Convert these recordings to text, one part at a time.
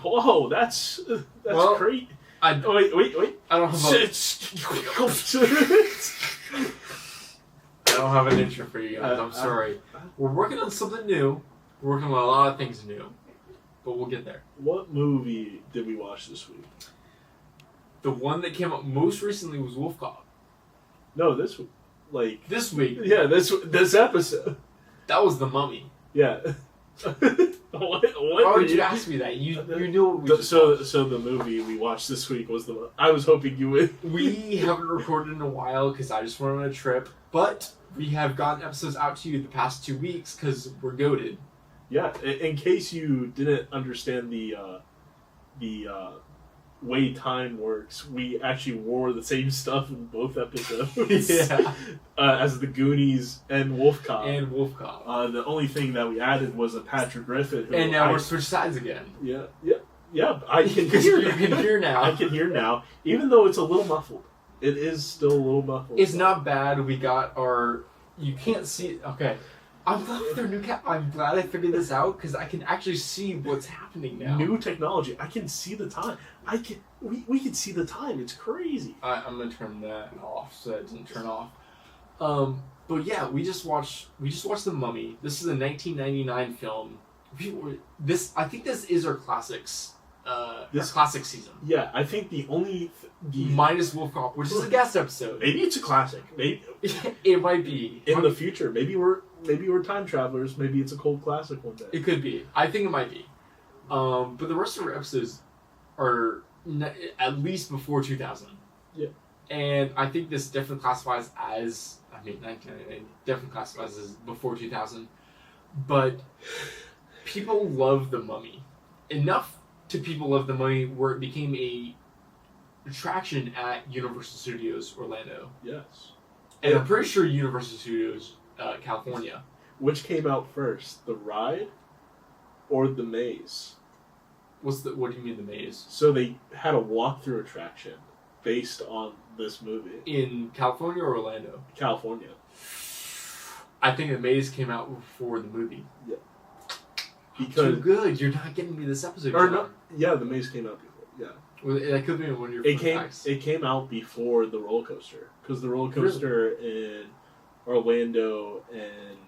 Whoa, that's great. Wait. I don't have an intro for you guys. I'm sorry. We're working on something new. We're working on a lot of things new, but we'll get there. What movie did we watch this week? The one that came out most recently was Wolf Cop. No, this week. This week. Yeah, this episode. That was The Mummy. Yeah. What Why would you ask me that? You knew what we just so watched. So the movie we watched this week was I was hoping you would. We haven't recorded in a while because I just went on a trip, but we have gotten episodes out to you the past 2 weeks because we're goated. Yeah, in case you didn't understand the way time works, we actually wore the same stuff in both episodes. Yeah. As the Goonies and Wolf Cop. The only thing that we added was a Patrick Griffin. And now we're switched sides again. Yeah. I can hear. You can hear now. I can hear now, even though it's a little muffled. It is still a little muffled. It's not bad. We got our. You can't see. Okay. I'm glad with their new cap. I'm glad I figured this out because I can actually see what's happening now. New technology. I can see the time. We can see the time. It's crazy. I'm gonna turn that off so that it doesn't turn off. But yeah, we just watched The Mummy. This is a 1999 film. I think this is our classics. Our classic season. Yeah, I think the minus Wolf Cop, which is a guest episode. Maybe it's a classic. Maybe it might be in the future. Maybe we're time travelers. Maybe it's a cult classic one day. It could be. I think it might be. But the rest of our episodes are at least before 2000. Yeah. And I think this definitely classifies as 1999 definitely classifies as before 2000. But people love The Mummy enough. To people love The Mummy, where it became a attraction at Universal Studios Orlando. Yes. And I'm pretty sure Universal Studios California. Which came out first, the ride or the maze? What do you mean the maze? So they had a walkthrough attraction based on this movie. In California or Orlando? California. I think the maze came out before the movie. Yeah. Too good. You're not getting me this episode. Or no, yeah, the maze came out before. Yeah. Well, that could be one of your facts. It came out before the roller coaster because the roller coaster in Orlando and.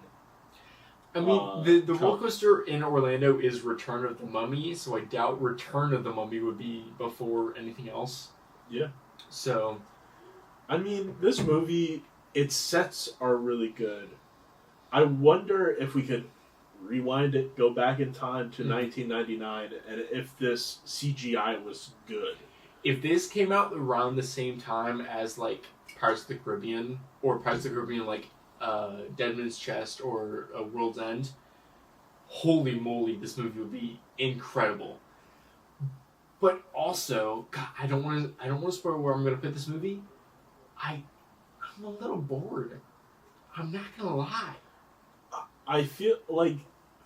I mean, the roller coaster in Orlando is Return of the Mummy, so I doubt Return of the Mummy would be before anything else. Yeah. So. I mean, this movie, its sets are really good. I wonder if we could rewind it, go back in time to 1999, and if this CGI was good. If this came out around the same time as, like, Pirates of the Caribbean, or Pirates of the Caribbean, like, Dead Man's Chest, or World's End, holy moly, this movie would be incredible. But also, God, I don't want to spoil where I'm going to put this movie. I'm a little bored. I'm not going to lie. I feel like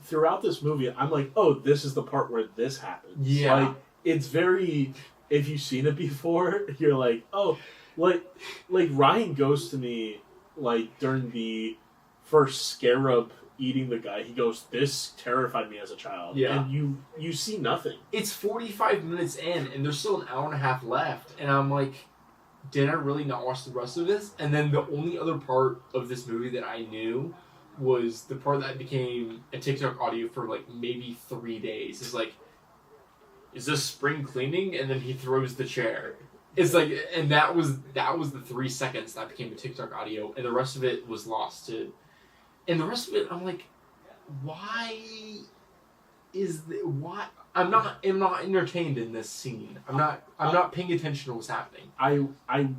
throughout this movie, I'm like, oh, this is the part where this happens. Yeah. Like, it's very, if you've seen it before, you're like, oh, like Ryan goes to me, like, during the first scarab eating the guy, he goes, this terrified me as a child. Yeah. And you see nothing. It's 45 minutes in, and there's still an hour and a half left, and I'm like, did I really not watch the rest of this? And then the only other part of this movie that I knew was the part that became a TikTok audio for like maybe 3 days. It's like, is this spring cleaning? And then he throws the chair. It's like, and that was the 3 seconds that became a TikTok audio, and the rest of it was lost to. And the rest of it, I'm like, why? I'm not entertained in this scene. I'm not paying attention to what's happening. I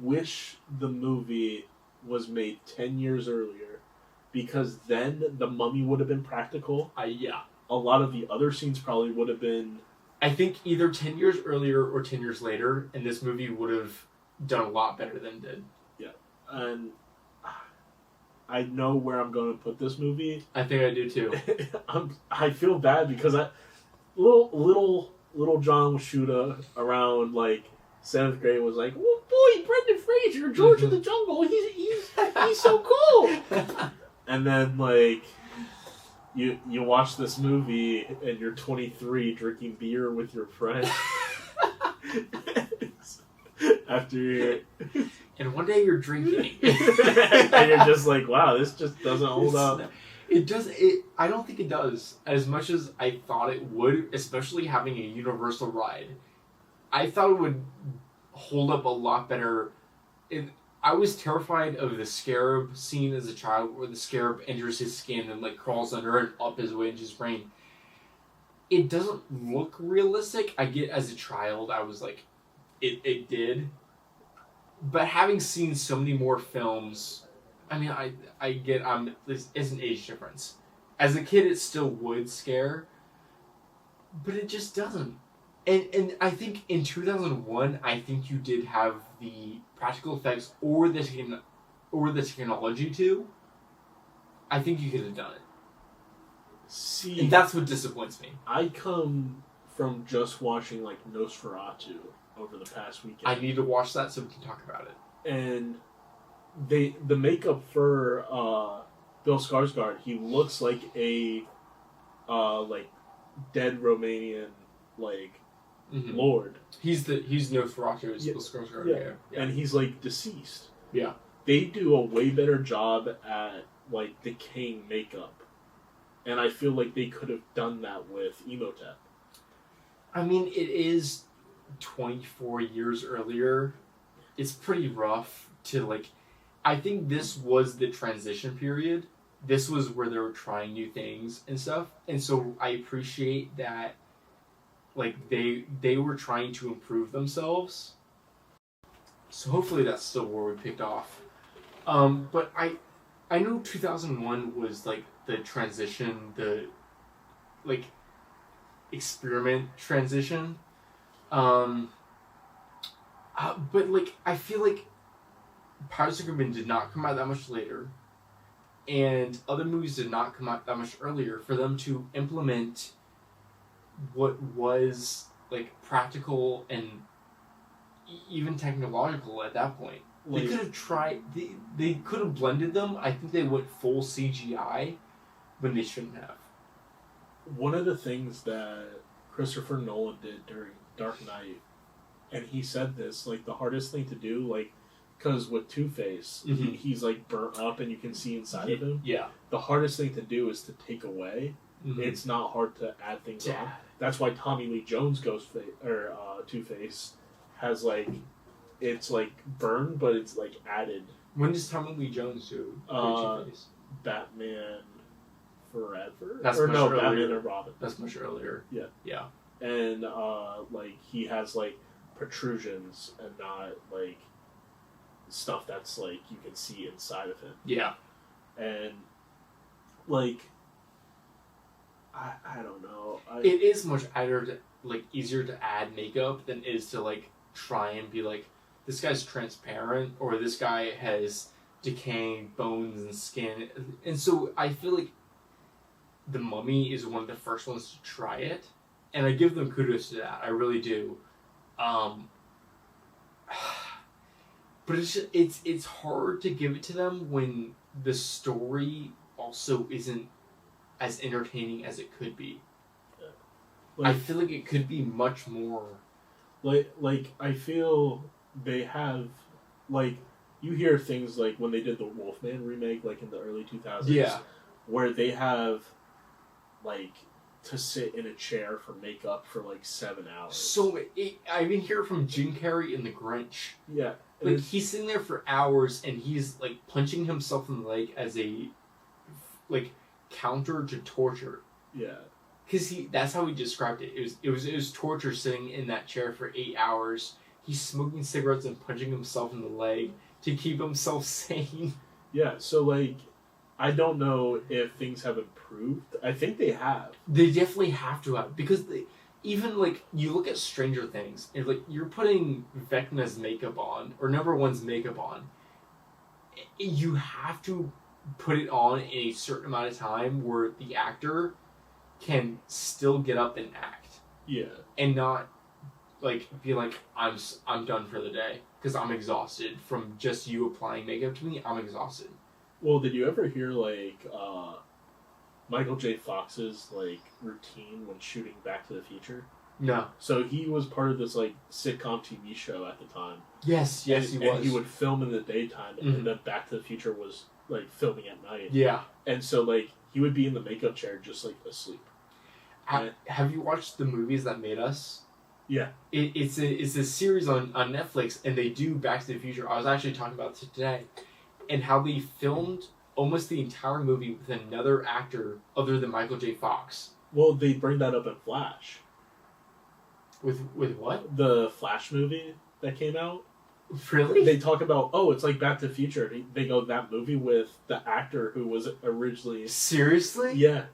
wish the movie was made 10 years earlier. Because then the Mummy would have been practical. Yeah. A lot of the other scenes probably would have been. I think either 10 years earlier or 10 years later, and this movie would have done a lot better than it did. Yeah. And I know where I'm going to put this movie. I think I do too. I feel bad because little John Washuta around like 7th grade was like, oh boy, Brendan Fraser, George of the Jungle, he's so cool. And then, like, you watch this movie and you're 23 drinking beer with your friends. After you're... And one day you're drinking. And you're just like, wow, this just doesn't hold up. It does. I don't think it does as much as I thought it would, especially having a universal ride. I thought it would hold up a lot better. I was terrified of the scarab scene as a child, where the scarab enters his skin and like crawls under and up his way into his brain. It doesn't look realistic. I get as a child, I was like, it did. But having seen so many more films, I mean, I get this is an age difference. As a kid, it still would scare, but it just doesn't. And I think in 2001, I think you did have the practical effects or the technology to. I think you could have done it. See, and that's what disappoints me. I come from just watching like Nosferatu over the past weekend. I need to watch that so we can talk about it. And the makeup for Bill Skarsgård, he looks like a like dead Romanian like lord. He's Nosferatu as Bill Skarsgård. Yeah. And he's like deceased. Yeah. They do a way better job at like decaying makeup. And I feel like they could have done that with Emotep. I mean, it is 24 years earlier. It's pretty rough to like... I think this was the transition period. This was where they were trying new things and stuff. And so I appreciate that like they were trying to improve themselves. So hopefully that's still where we picked off. But I know 2001 was like the transition, the like experiment transition. But like I feel like Pirates of the Caribbean did not come out that much later, and other movies did not come out that much earlier for them to implement what was like practical and even technological at that point. Like, they could have tried. They could have blended them. I think they went full CGI when they shouldn't have. One of the things that Christopher Nolan did during Dark Knight, and he said this, like the hardest thing to do, like, because with Two-Face, he's like burnt up and you can see inside of him. Yeah. The hardest thing to do is to take away. It's not hard to add things on. That's why Tommy Lee Jones Two-Face has like, it's like burned, but it's like added. When does Tommy Lee Jones do Two-Face? Batman Forever? Batman and Robin. That's much earlier. Yeah. Yeah. And like he has like protrusions and not like stuff that's like you can see inside of him. Yeah. And like I don't know. It is much easier to add makeup than it is to like try and be like, this guy's transparent or this guy has decaying bones and skin. And so I feel like The Mummy is one of the first ones to try it, and I give them kudos to that. I really do. But it's hard to give it to them when the story also isn't as entertaining as it could be. Like, I feel like it could be much more. Like I feel they have, like, you hear things like when they did the Wolfman remake, like in the early 2000s, where they have, like, to sit in a chair for makeup for like 7 hours. So I even hear it from Jim Carrey in The Grinch. Yeah, like he's sitting there for hours and he's like punching himself in the leg as a like counter to torture. Yeah. Because that's how he described it. It was torture sitting in that chair for 8 hours. He's smoking cigarettes and punching himself in the leg to keep himself sane. Yeah, so like, I don't know if things have improved. I think they have. They definitely have to have, because even like you look at Stranger Things and like you're putting Vecna's makeup on or number one's makeup on. You have to put it on in a certain amount of time where the actor can still get up and act. Yeah. And not like be like, I'm done for the day because I'm exhausted from just you applying makeup to me. I'm exhausted. Well, did you ever hear like Michael J. Fox's like routine when shooting Back to the Future? No. So he was part of this like sitcom TV show at the time. Yes, yes, he was. And he would film in the daytime, Mhm. and then Back to the Future was like filming at night. Yeah. And so like he would be in the makeup chair just like asleep. Have you watched the movies that made us? Yeah. It's a series on Netflix, and they do Back to the Future. I was actually talking about it today, and how they filmed almost the entire movie with another actor other than Michael J. Fox. Well, they bring that up in Flash. With what? The Flash movie that came out. Really? They talk about, oh, it's like Back to the Future. They go, that movie with the actor who was originally... Seriously? Yeah.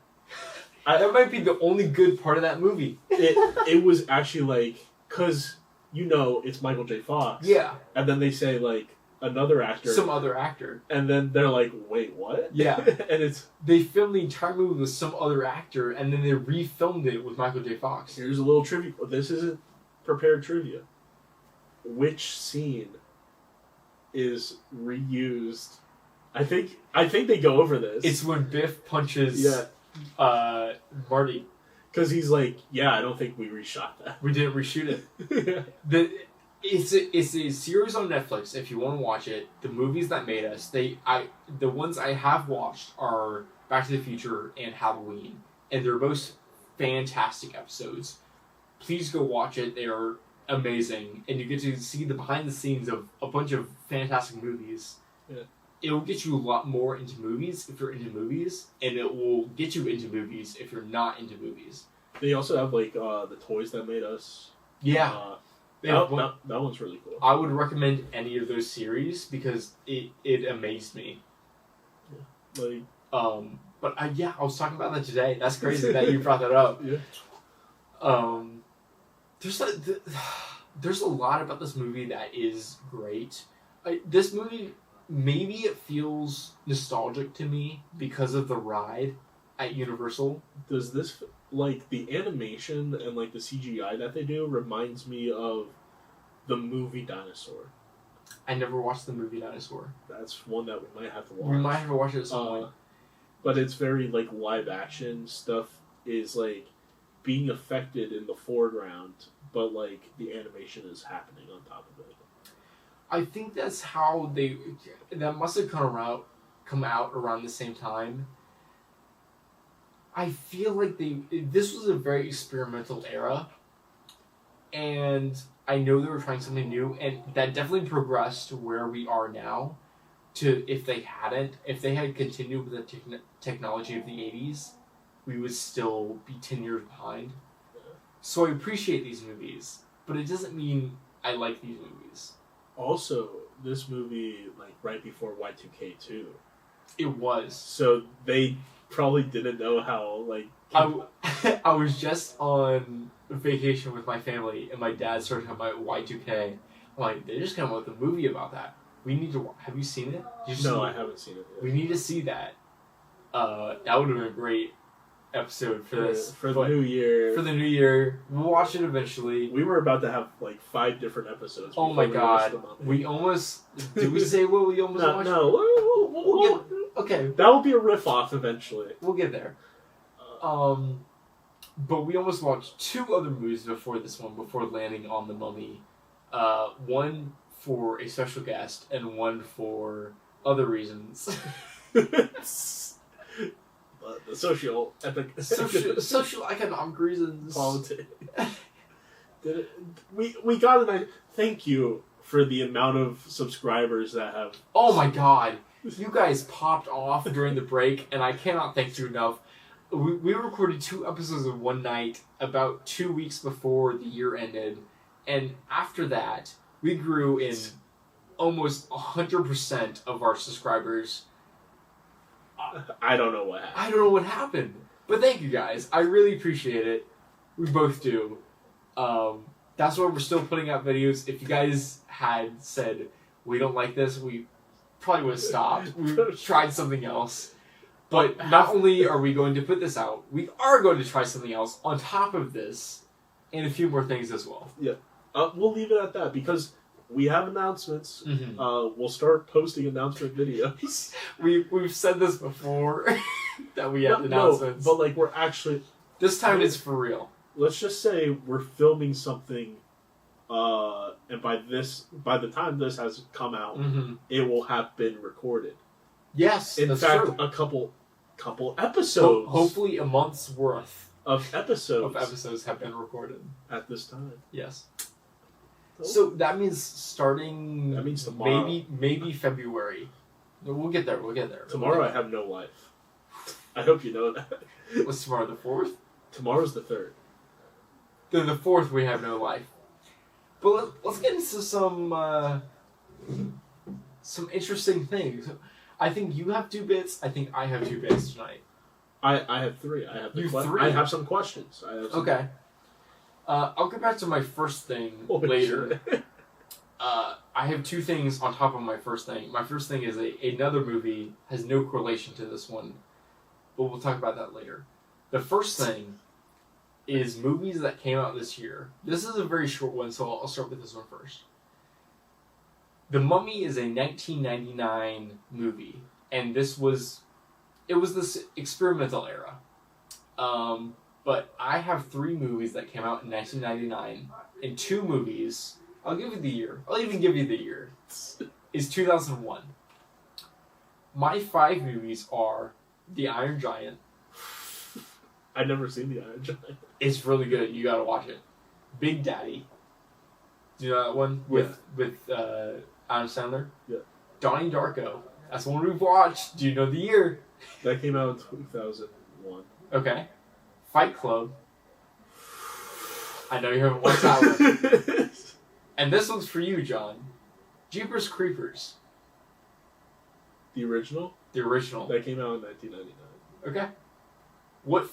That might be the only good part of that movie. It was actually like, because, it's Michael J. Fox. Yeah. And then they say, like, another actor. Some other actor. And then they're like, wait, what? Yeah. And they filmed the entire movie with some other actor, and then they refilmed it with Michael J. Fox. Here's a little trivia. This isn't prepared trivia. Which scene is reused? I think they go over this. It's when Biff punches Marty. Because he's like, yeah, I don't think we reshot that. We didn't reshoot it. It's a series on Netflix. If you want to watch it, the movies that made us. The ones I have watched are Back to the Future and Halloween, and they're both fantastic episodes. Please go watch it. They are amazing, and you get to see the behind the scenes of a bunch of fantastic movies. Yeah. It will get you a lot more into movies if you're into movies, and it will get you into movies if you're not into movies. They also have like the toys that made us. Yeah. That one's really cool. I would recommend any of those series because it amazed me. Yeah. Like. But I was talking about that today. That's crazy that you brought that up. Yeah. There's a lot about this movie that is great. This movie, maybe it feels nostalgic to me because of the ride at Universal. Does this, like, the animation and, like, the CGI that they do reminds me of the movie Dinosaur. I never watched the movie Dinosaur. That's one that we might have to watch. We might have to watch it at some point. But it's very, like, live action stuff is, like, being affected in the foreground, but, like, the animation is happening on top of it. I think that's how that must have come out around the same time. I feel like this was a very experimental era, and I know they were trying something new, and that definitely progressed to where we are now. If they had continued with the technology of the 80s, we would still be 10 years behind. So I appreciate these movies, but it doesn't mean I like these movies. Also, this movie, like, right before Y2K too. It was. So they probably didn't know how, like... I was just on vacation with my family, and my dad started talking about Y2K. I'm like, they just came out with a movie about that. We need to... Have you seen it? No, I haven't seen it yet. We need to see that. That would have been a great episode for this. For the new year. For the new year. We'll watch it eventually. We were about to have, like, 5 different episodes. Oh my god. We almost... Did we say what we almost watched? No. We'll okay. That will be a riff-off eventually. We'll get there. But we almost watched 2 other movies before this one, before landing on The Mummy. One for a special guest, and one for other reasons. The social economic reasons. Politics. We got a nice thank you for the amount of subscribers that have. Oh my god, you guys popped off during the break, and I cannot thank you enough. We recorded 2 episodes in one night about 2 weeks before the year ended, and after that, we grew in almost 100% of our subscribers. I don't know what happened. I don't know what happened. But thank you guys. I really appreciate it. We both do. That's why we're still putting out videos. If you guys had said, we don't like this, we probably would have stopped. We tried something else. But not only are we going to put this out, we are going to try something else on top of this, and a few more things as well. Yeah. We'll leave it at that, because we have announcements. Mm-hmm. We'll start posting announcement videos. We've said this before that we have announcements, but like we're actually this time it's for real. Let's just say we're filming something, and by the time this has come out, it will have been recorded. Yes, in fact, true. a couple episodes. Hopefully, a month's worth of episodes have been recorded at this time. Yes. So that means starting. That means tomorrow. Maybe February. We'll get there. Tomorrow I have no life. I hope you know that. What's tomorrow? The 4th? Tomorrow's the 3rd. Then the 4th we have no life. But let's get into some interesting things. I think you have 2 bits. I think I have 2 bits tonight. I have 3. I have 3. I have some questions. Okay. I'll get back to my first thing later. I have 2 things on top of my first thing. My first thing is another movie, has no correlation to this one, but we'll talk about that later. The first thing is movies that came out this year. This is a very short one, so I'll start with this one first. The Mummy is a 1999 movie, and it was this experimental era. But I have 3 movies that came out in 1999, and 2 movies, I'll give you the year, I'll even give you the year, is 2001. My 5 movies are The Iron Giant. I've never seen The Iron Giant. It's really good, you gotta watch it. Big Daddy. Do you know that one? With Adam Sandler? Yeah. Donnie Darko. That's the one we've watched. Do you know the year? That came out in 2001. Okay. Fight Club. I know you haven't watched that one. And this one's for you, John. Jeepers Creepers. The original? The original. That came out in 1999. Okay. What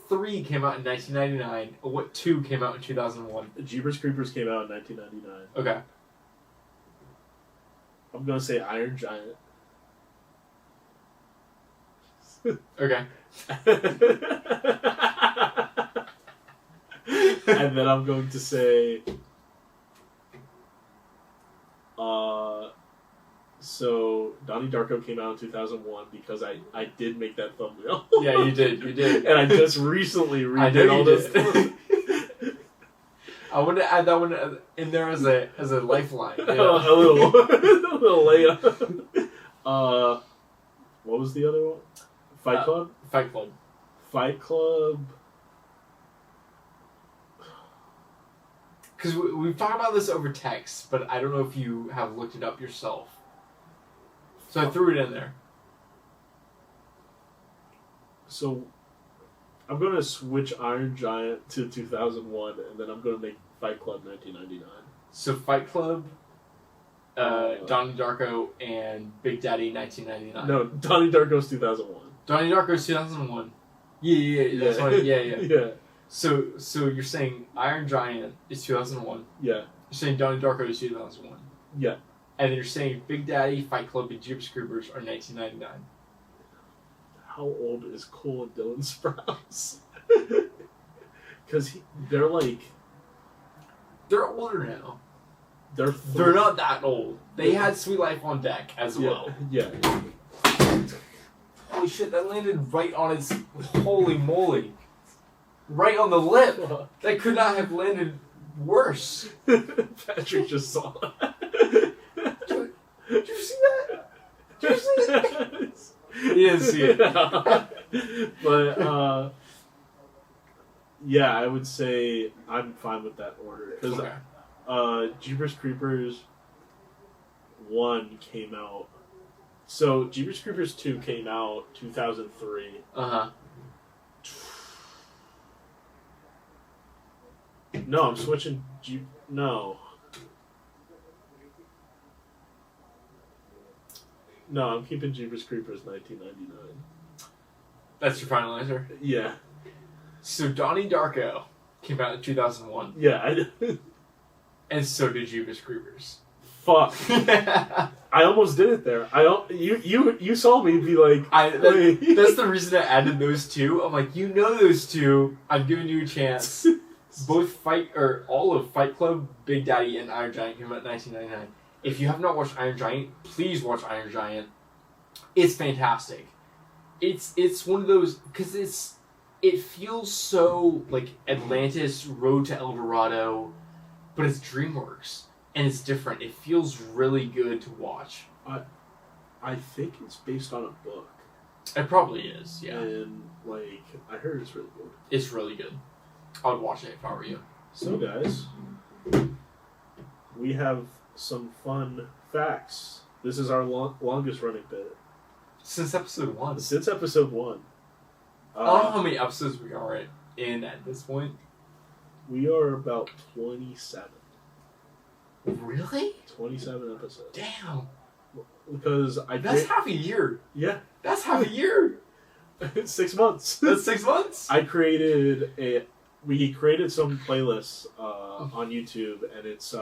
3 came out in 1999, and what 2 came out in 2001? Jeepers Creepers came out in 1999. Okay. I'm going to say Iron Giant. Okay. And then I'm going to say... So, Donnie Darko came out in 2001 because I did make that thumbnail. Yeah, you did. And I just recently redid all this. I want to add that one in there as a lifeline. Yeah. a little layup. What was the other one? Fight Club? Fight Club. Fight Club. Because we've talked about this over text, but I don't know if you have looked it up yourself. So I threw it in there. So I'm going to switch Iron Giant to 2001, and then I'm going to make Fight Club 1999. So Fight Club, Donnie Darko, and Big Daddy 1999. No, Donnie Darko's 2001. Donnie Darko's 2001. Yeah. That's right. Yeah. Yeah. So you're saying Iron Giant is 2001. Yeah. You're saying Donnie Darko is 2001. Yeah. And then you're saying Big Daddy, Fight Club, and Jeepers Creepers are 1999. How old is Cole and Dylan Sprouse? Because they're like... They're older now. They're not that old. They had Sweet Life on Deck as well. Yeah. Holy shit, that landed right on its... Holy moly. Right on the lip. That could not have landed worse. Patrick just saw that. Did you see that? Did you see it? He didn't see it. But, yeah, I would say I'm fine with that order. Because Jeepers Creepers 1 came out. So, Jeepers Creepers 2 came out 2003. Uh-huh. No, I'm switching No, I'm keeping Jeepers Creepers 1999. That's your final answer? Yeah. So Donnie Darko came out in 2001. Yeah. And so did Jeepers Creepers. Fuck. I almost did it there. You saw me be like... That's the reason I added those 2. I'm like, you know those 2. I'm giving you a chance. all of Fight Club, Big Daddy, and Iron Giant came out in 1999. If you have not watched Iron Giant, please watch Iron Giant. It's fantastic. It's one of those because it feels so like Atlantis, Road to El Dorado, but it's DreamWorks and it's different. It feels really good to watch. I think it's based on a book. It probably is, yeah. And like I heard it's really good. It's really good. I would watch it if I were you. So guys, we have some fun facts. This is our longest running bit. Since episode 1. Since episode 1. I don't know how many episodes we are in at this point. We are about 27. Really? 27 episodes. Damn. Because That's half a year. Yeah. That's half a year. 6 months. That's 6 months? We created some playlists on YouTube, and it's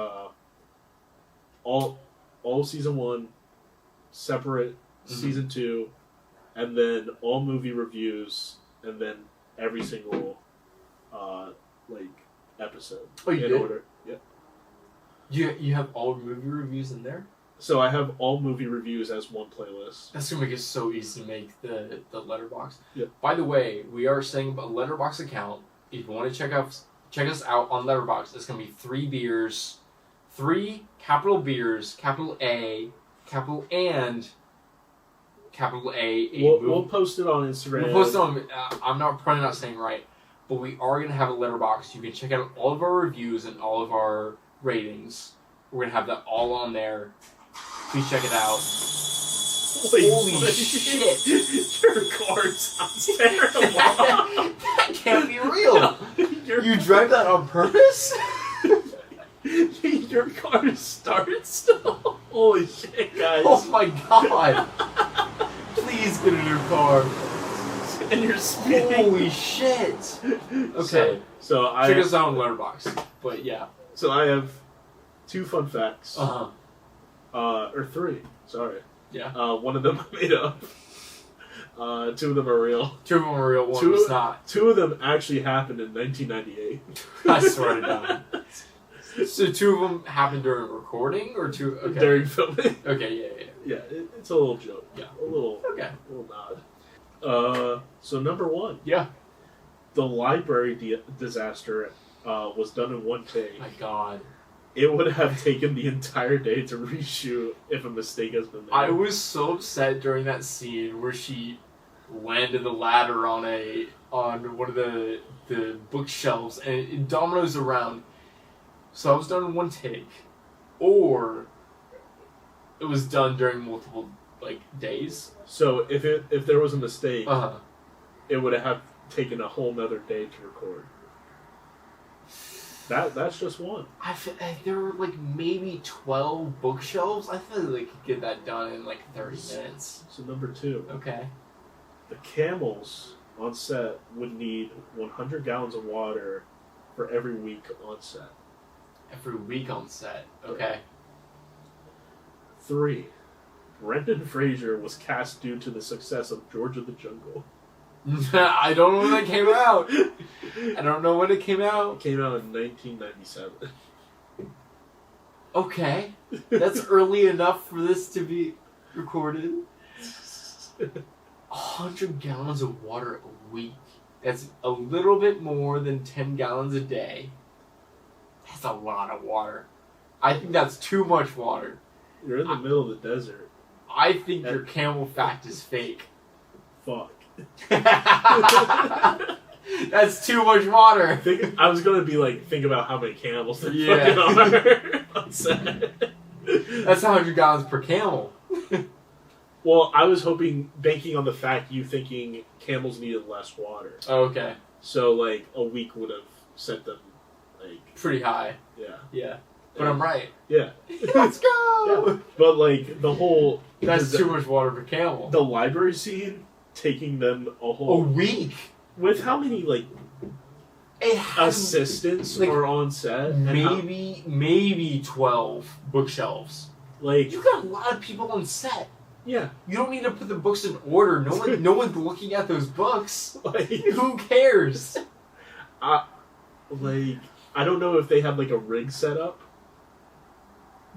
all season 1, separate season 2, and then all movie reviews, and then every single episode. Oh, you in did? order. Yeah. You have all movie reviews in there? So I have all movie reviews as one playlist. That's gonna make it so easy to make the letterbox. Yeah. By the way, we are setting up a letterbox account. If you want to check us out on Letterboxd, it's gonna be 3 beers, 3 capital beers, capital A, capital and capital A. We'll post it on Instagram. We'll post it on. I'm probably not saying right, but we are gonna have a letterbox. You can check out all of our reviews and all of our ratings. We're gonna have that all on there. Please check it out. Holy shit! Your car sounds terrible. That can't be real. You drive that on purpose? Your car starts still. Holy shit, guys! Oh my god! Please get a new car. And you're speeding. Holy shit! Okay. So check us out on Letterboxd. But yeah. So I have 2 fun facts. Uh-huh. Or 3. Sorry. Yeah. One of them I made up. 2 of them are real. 2 of them are real, one is not. 2 of them actually happened in 1998. I swear to God. So 2 of them happened during recording, or 2? Okay. During filming. Okay, yeah. It's a little joke. Yeah. A little nod. So number 1. Yeah. The library disaster was done in 1 take. My God. It would have taken the entire day to reshoot if a mistake has been made. I was so upset during that scene where she landed the ladder on one of the bookshelves and it dominoes around. So I was done in 1 take, or it was done during multiple days. So if there was a mistake, Uh-huh. it would have taken a whole nother day to record. That's just 1. There were maybe 12 bookshelves. I feel like they could get that done in 30 minutes. So number 2. Okay. The camels on set would need 100 gallons of water for every week on set. Every week on set. Okay. 3. Brendan Fraser was cast due to the success of George of the Jungle. I don't know when that came out. I don't know when it came out. It came out in 1997. Okay. That's early enough for this to be recorded. 100 gallons of water a week. That's a little bit more than 10 gallons a day. That's a lot of water. I think that's too much water. You're in the middle of the desert. I think your camel fact is fake. Fuck. That's too much water. I was gonna be think about how many camels there fucking are on set. That's 100 gallons per camel. Well, I was banking on the fact you thinking camels needed less water. Oh, okay. So a week would have sent them pretty high. Yeah. But I'm right. Yeah. Let's go. Yeah. But the whole that's too much water per camel. The library scene taking them a week with how many assistants are on set? Maybe 12 bookshelves. You got a lot of people on set. Yeah. You don't need to put the books in order. No one's looking at those books. Who cares? like, I don't know if they have like a rig set up.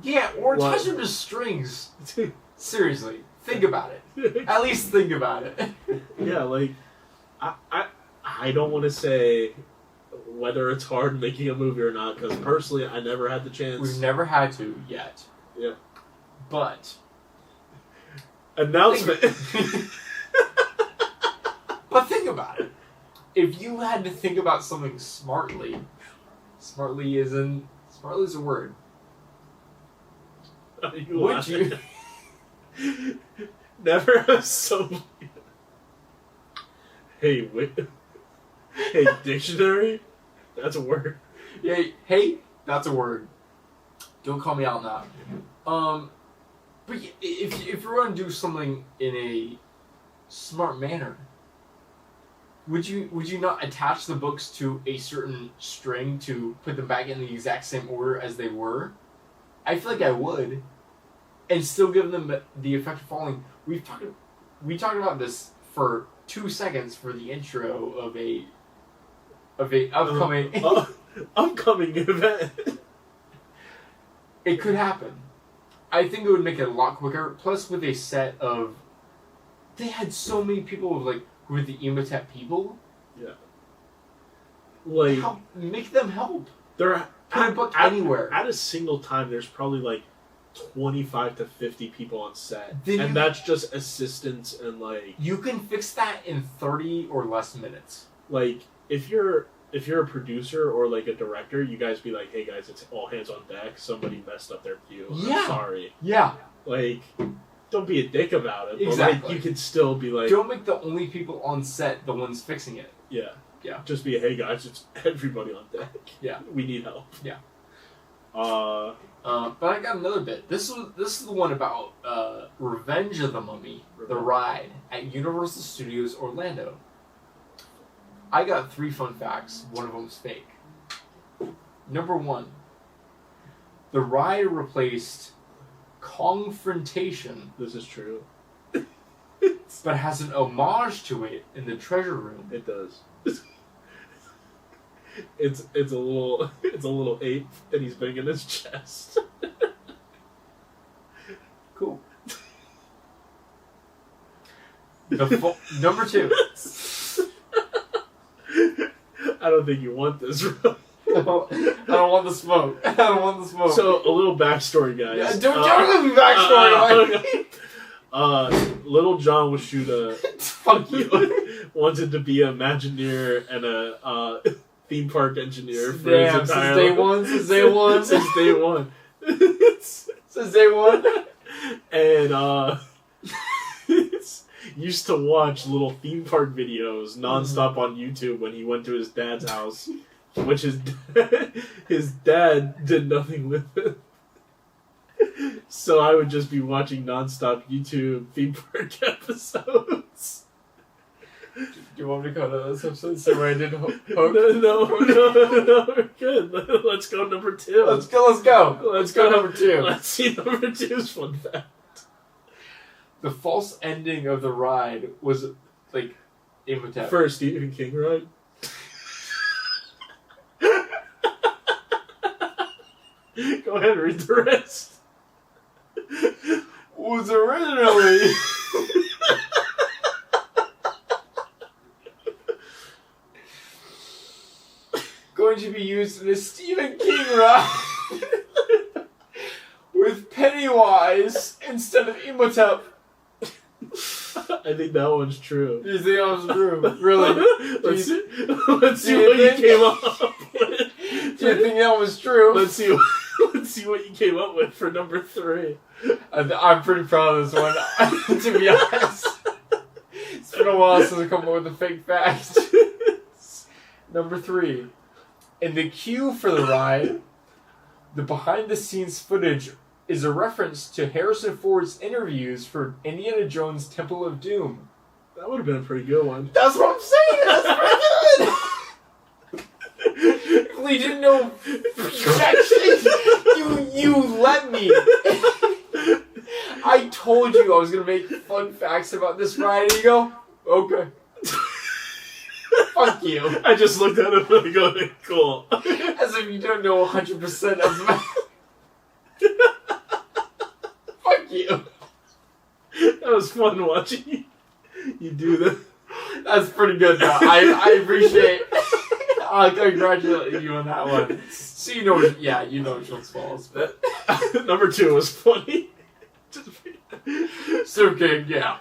Yeah, or What? touch them to strings. Seriously, think about it. At least think about it. Yeah, like, I don't want to say whether it's hard making a movie or not, because personally, I never had the chance. We've never had to yet. Yeah. But Announcement. But think about it. If you had to think about something smartly is a word. Would you? Never have so. Hey, wait. Hey, dictionary? That's a word. Yeah, hey, that's a word. Don't call me out now. But if you're going to do something in a smart manner, would you not attach the books to a certain string to put them back in the exact same order as they were? I feel like I would, and still give them the effect of falling. We talked about this for 2 seconds for the intro of a upcoming upcoming event. It could happen. I think it would make it a lot quicker. Plus, with a set of, they had so many people who were the Imhotep people. Yeah. Like, make them help. They're put a book anywhere. At a single time, there's probably like 25 to 50 people on set, Then that's just assistants and like. You can fix that in 30 or less minutes. Like, if you're a producer or like a director, you guys be like, "Hey guys, it's all hands on deck. Somebody messed up their view. Yeah. I'm sorry." Yeah. Like, don't be a dick about it. Exactly. But like, you can still be like, don't make the only people on set the ones fixing it. Yeah. Yeah. Just be, "Hey guys, it's everybody on deck. Yeah. We need help." Yeah. But I got another bit. This is the one about Revenge of the Mummy, the ride at Universal Studios Orlando. I got 3 fun facts. One of them's fake. Number 1, the ride replaced Confrontation. This is true. But has an homage to it in the treasure room. It does. It's a little ape, and he's banging his chest. Cool. Number 2. I don't think you want this, bro. I don't want the smoke. I don't want the smoke. So, a little backstory, guys. Yeah, don't give me backstory. Little John Washuda Fuck you. wanted to be an Imagineer and a theme park engineer for Damn, his entire since day one. Since day one. Since day one. Since day one. And used to watch little theme park videos nonstop on YouTube when he went to his dad's house, which his dad did nothing with it. So I would just be watching nonstop YouTube theme park episodes. Do you want me to go to this episode and say where I did Hook? No, we're good. Let's go number 2. Let's go. Let's go number 2. Let's see number 2's fun fact. The false ending of the ride was like Imhotep. For a Stephen King ride? Go ahead, read the rest. Was originally going to be used in a Stephen King ride with Pennywise instead of Imhotep. I think that one's true. You think that was true? Really? Let's see what you came up with. Do you think that was true? Let's see what you came up with for number 3. I'm pretty proud of this one, to be honest. It's been a while since I come up with a fake fact. Number 3. In the queue for the ride, the behind-the-scenes footage is a reference to Harrison Ford's interviews for Indiana Jones' Temple of Doom. That would have been a pretty good one. That's what I'm saying! That's pretty good! If you didn't know you let me. I told you I was going to make fun facts about this ride, and you go, okay. Fuck you. I just looked at him and go, cool. As if you don't know 100% of the Fuck you. That was fun watching you do that. That's pretty good, though. I appreciate I'll congratulate you on that one. So you know which one's false. But Number 2 was funny. Stone King, yeah.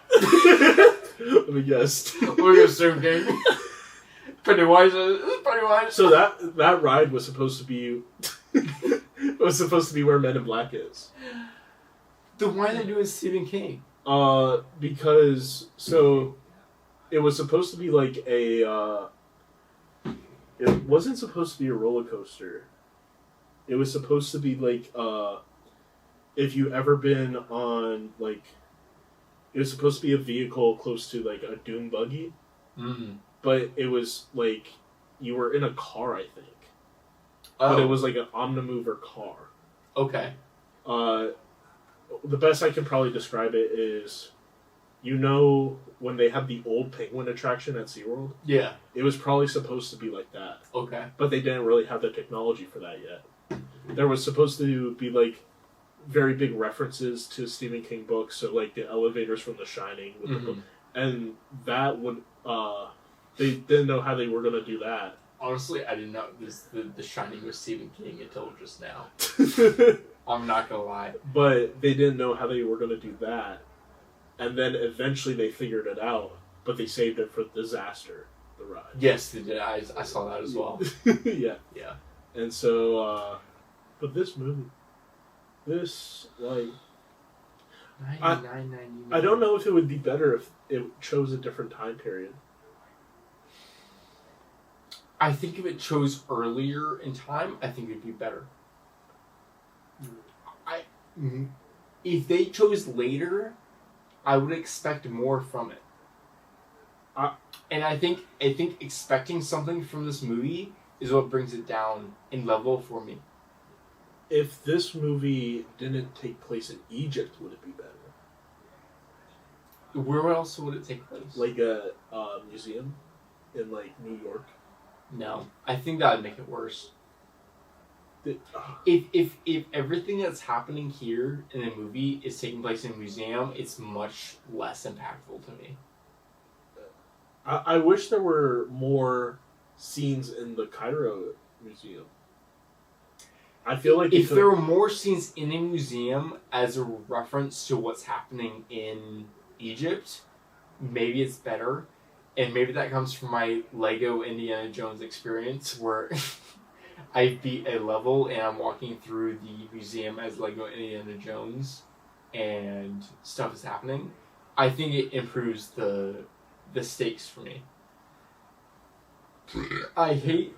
Let me guess. We're gonna Stone King. Pennywise. So that ride was supposed to be where Men in Black is. Then why are they doing Stephen King? Because it was supposed to be like a. It wasn't supposed to be a roller coaster. It was supposed to be like if you ever been on like. It was supposed to be a vehicle close to like a dune buggy, but it was like you were in a car, I think. Oh. But it was like an Omnimover car. Okay. The best I can probably describe it is, when they have the old penguin attraction at SeaWorld? Yeah. It was probably supposed to be like that. Okay. But they didn't really have the technology for that yet. There was supposed to be like very big references to Stephen King books, so like the elevators from The Shining, with the book, and that would they didn't know how they were going to do that. Honestly, I didn't know the Shining was Stephen King until just now. I'm not gonna lie. But they didn't know how they were going to do that, and then eventually they figured it out, but they saved it for Disaster, the ride. Yes, they did. I saw that as well. Yeah. Yeah. And so, but this movie, I don't know if it would be better if it chose a different time period. I think if it chose earlier in time, I think it'd be better. If they chose later, I would expect more from it. And I think expecting something from this movie is what brings it down in level for me. If this movie didn't take place in Egypt, would it be better? Where else would it take place? Like a museum in like New York? No, I think that would make it worse. If everything that's happening here in the movie is taking place in a museum, it's much less impactful to me. I wish there were more scenes in the Cairo museum. I feel like if there were more scenes in a museum as a reference to what's happening in Egypt, maybe it's better. And maybe that comes from my Lego Indiana Jones experience where I beat a level and I'm walking through the museum as Lego Indiana Jones and stuff is happening. I think it improves the stakes for me. I hate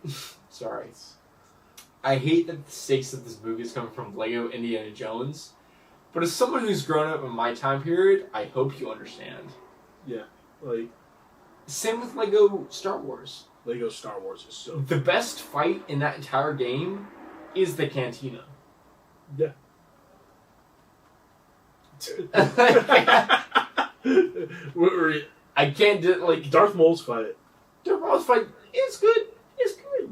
that the stakes of this movie is coming from Lego Indiana Jones, but as someone who's grown up in my time period, I hope you understand. Yeah, like... Same with Lego Star Wars. Lego Star Wars is so... The best fight in that entire game is the cantina. Yeah. What were you... I can't do, like... Darth Maul's fight. Darth Maul's fight, it's good. It's good.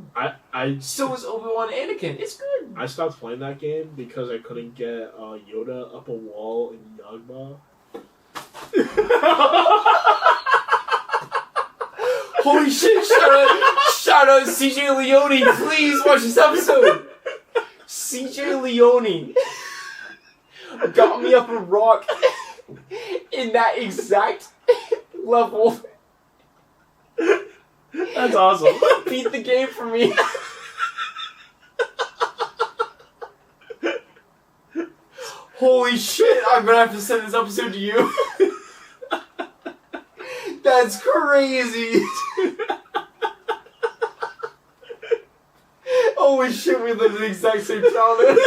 So is Obi-Wan Anakin. It's good. I stopped playing that game because I couldn't get Yoda up a wall in Yagba. Holy shit, shout out CJ Leone, please watch this episode. CJ Leone got me up a rock in that exact level. That's awesome. Beat the game for me. Holy shit, I'm gonna have to send this episode to you. That's crazy. Holy shit, we live in the exact same childhood.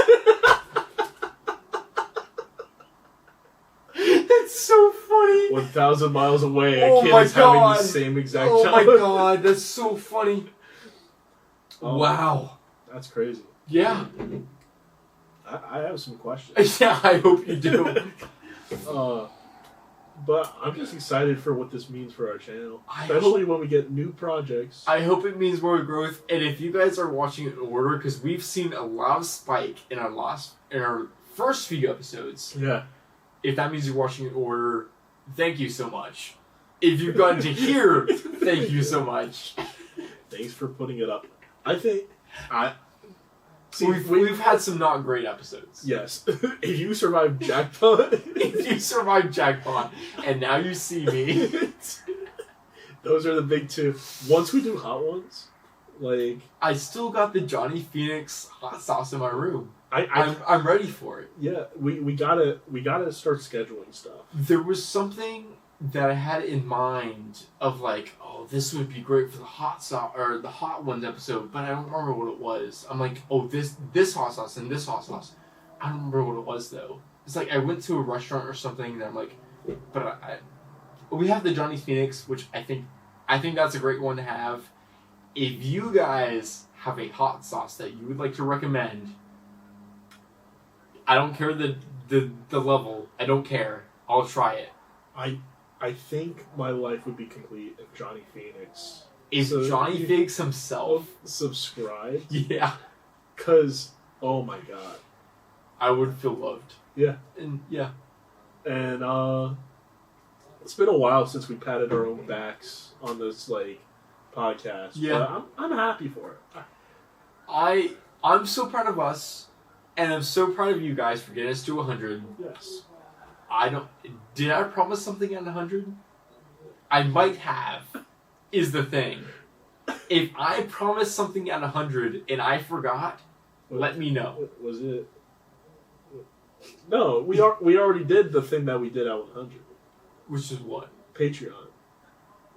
That's so funny. 1,000 miles away, a Oh kid my is having God. the same exact Oh my childhood. god, that's so funny. Oh, wow. That's crazy. Yeah. I have some questions. Yeah, I hope you do. But I'm just excited for what this means for our channel, I especially when we get new projects. I hope it means more growth, and if you guys are watching in order, because we've seen a lot of spike in our first few episodes. Yeah. If that means you're watching in order, thank you so much. If you've gotten to here, thank you so much. Thanks for putting it up. I think we've had some not great episodes. Yes. If you survive Jackpot, If you survived Jackpot, and now you see me. Those are the big two. Once we do hot ones, like I still got the Johnny Phoenix hot sauce in my room. I'm I'm ready for it. yeah, we gotta start scheduling stuff. There was something that I had in mind of like, oh, this would be great for the hot sauce or the hot ones episode, but I don't remember what it was. I'm like, oh, this hot sauce and this hot sauce. I don't remember what it was though. It's like I went to a restaurant or something, and I'm like, but we have the Johnny Phoenix, which I think that's a great one to have. If you guys have a hot sauce that you would like to recommend, I don't care the level. I don't care. I'll try it. I think my life would be complete if Johnny Phoenix Johnny Phoenix himself subscribed. Yeah. Cause oh my god, I would feel loved. Yeah. And yeah. And it's been a while since we patted our own backs on this like podcast. Yeah. But I'm happy for it. I'm so proud of us, and I'm so proud of you guys for getting us to 100. Yes. Did I promise something at 100? I might have, is the thing. If I promised something at 100 and I forgot, let me know. Was it? No, we already did the thing that we did at 100. Which is what? Patreon.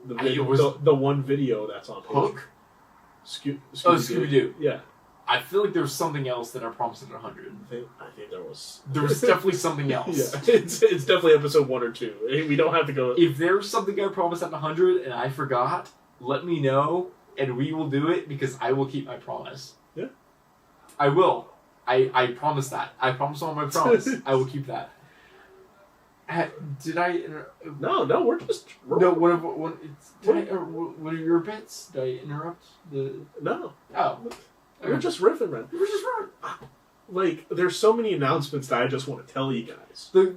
The the one video that's on Patreon. Hook? Scooby-Doo. Yeah. I feel like there was something else that I promised at 100. I think there was. There was definitely something else. Yeah, it's definitely episode 1 or 2. We don't have to go. If there's something I promised at 100 and I forgot, let me know, and we will do it because I will keep my promise. Yeah. I will. I promise that. I promise on my promise. I will keep that. Did I? No, we're just. No, what are your bits? Did I interrupt the? No. Oh. We're just riffing, man. We're just riffing. Like, there's so many announcements that I just want to tell you guys. We're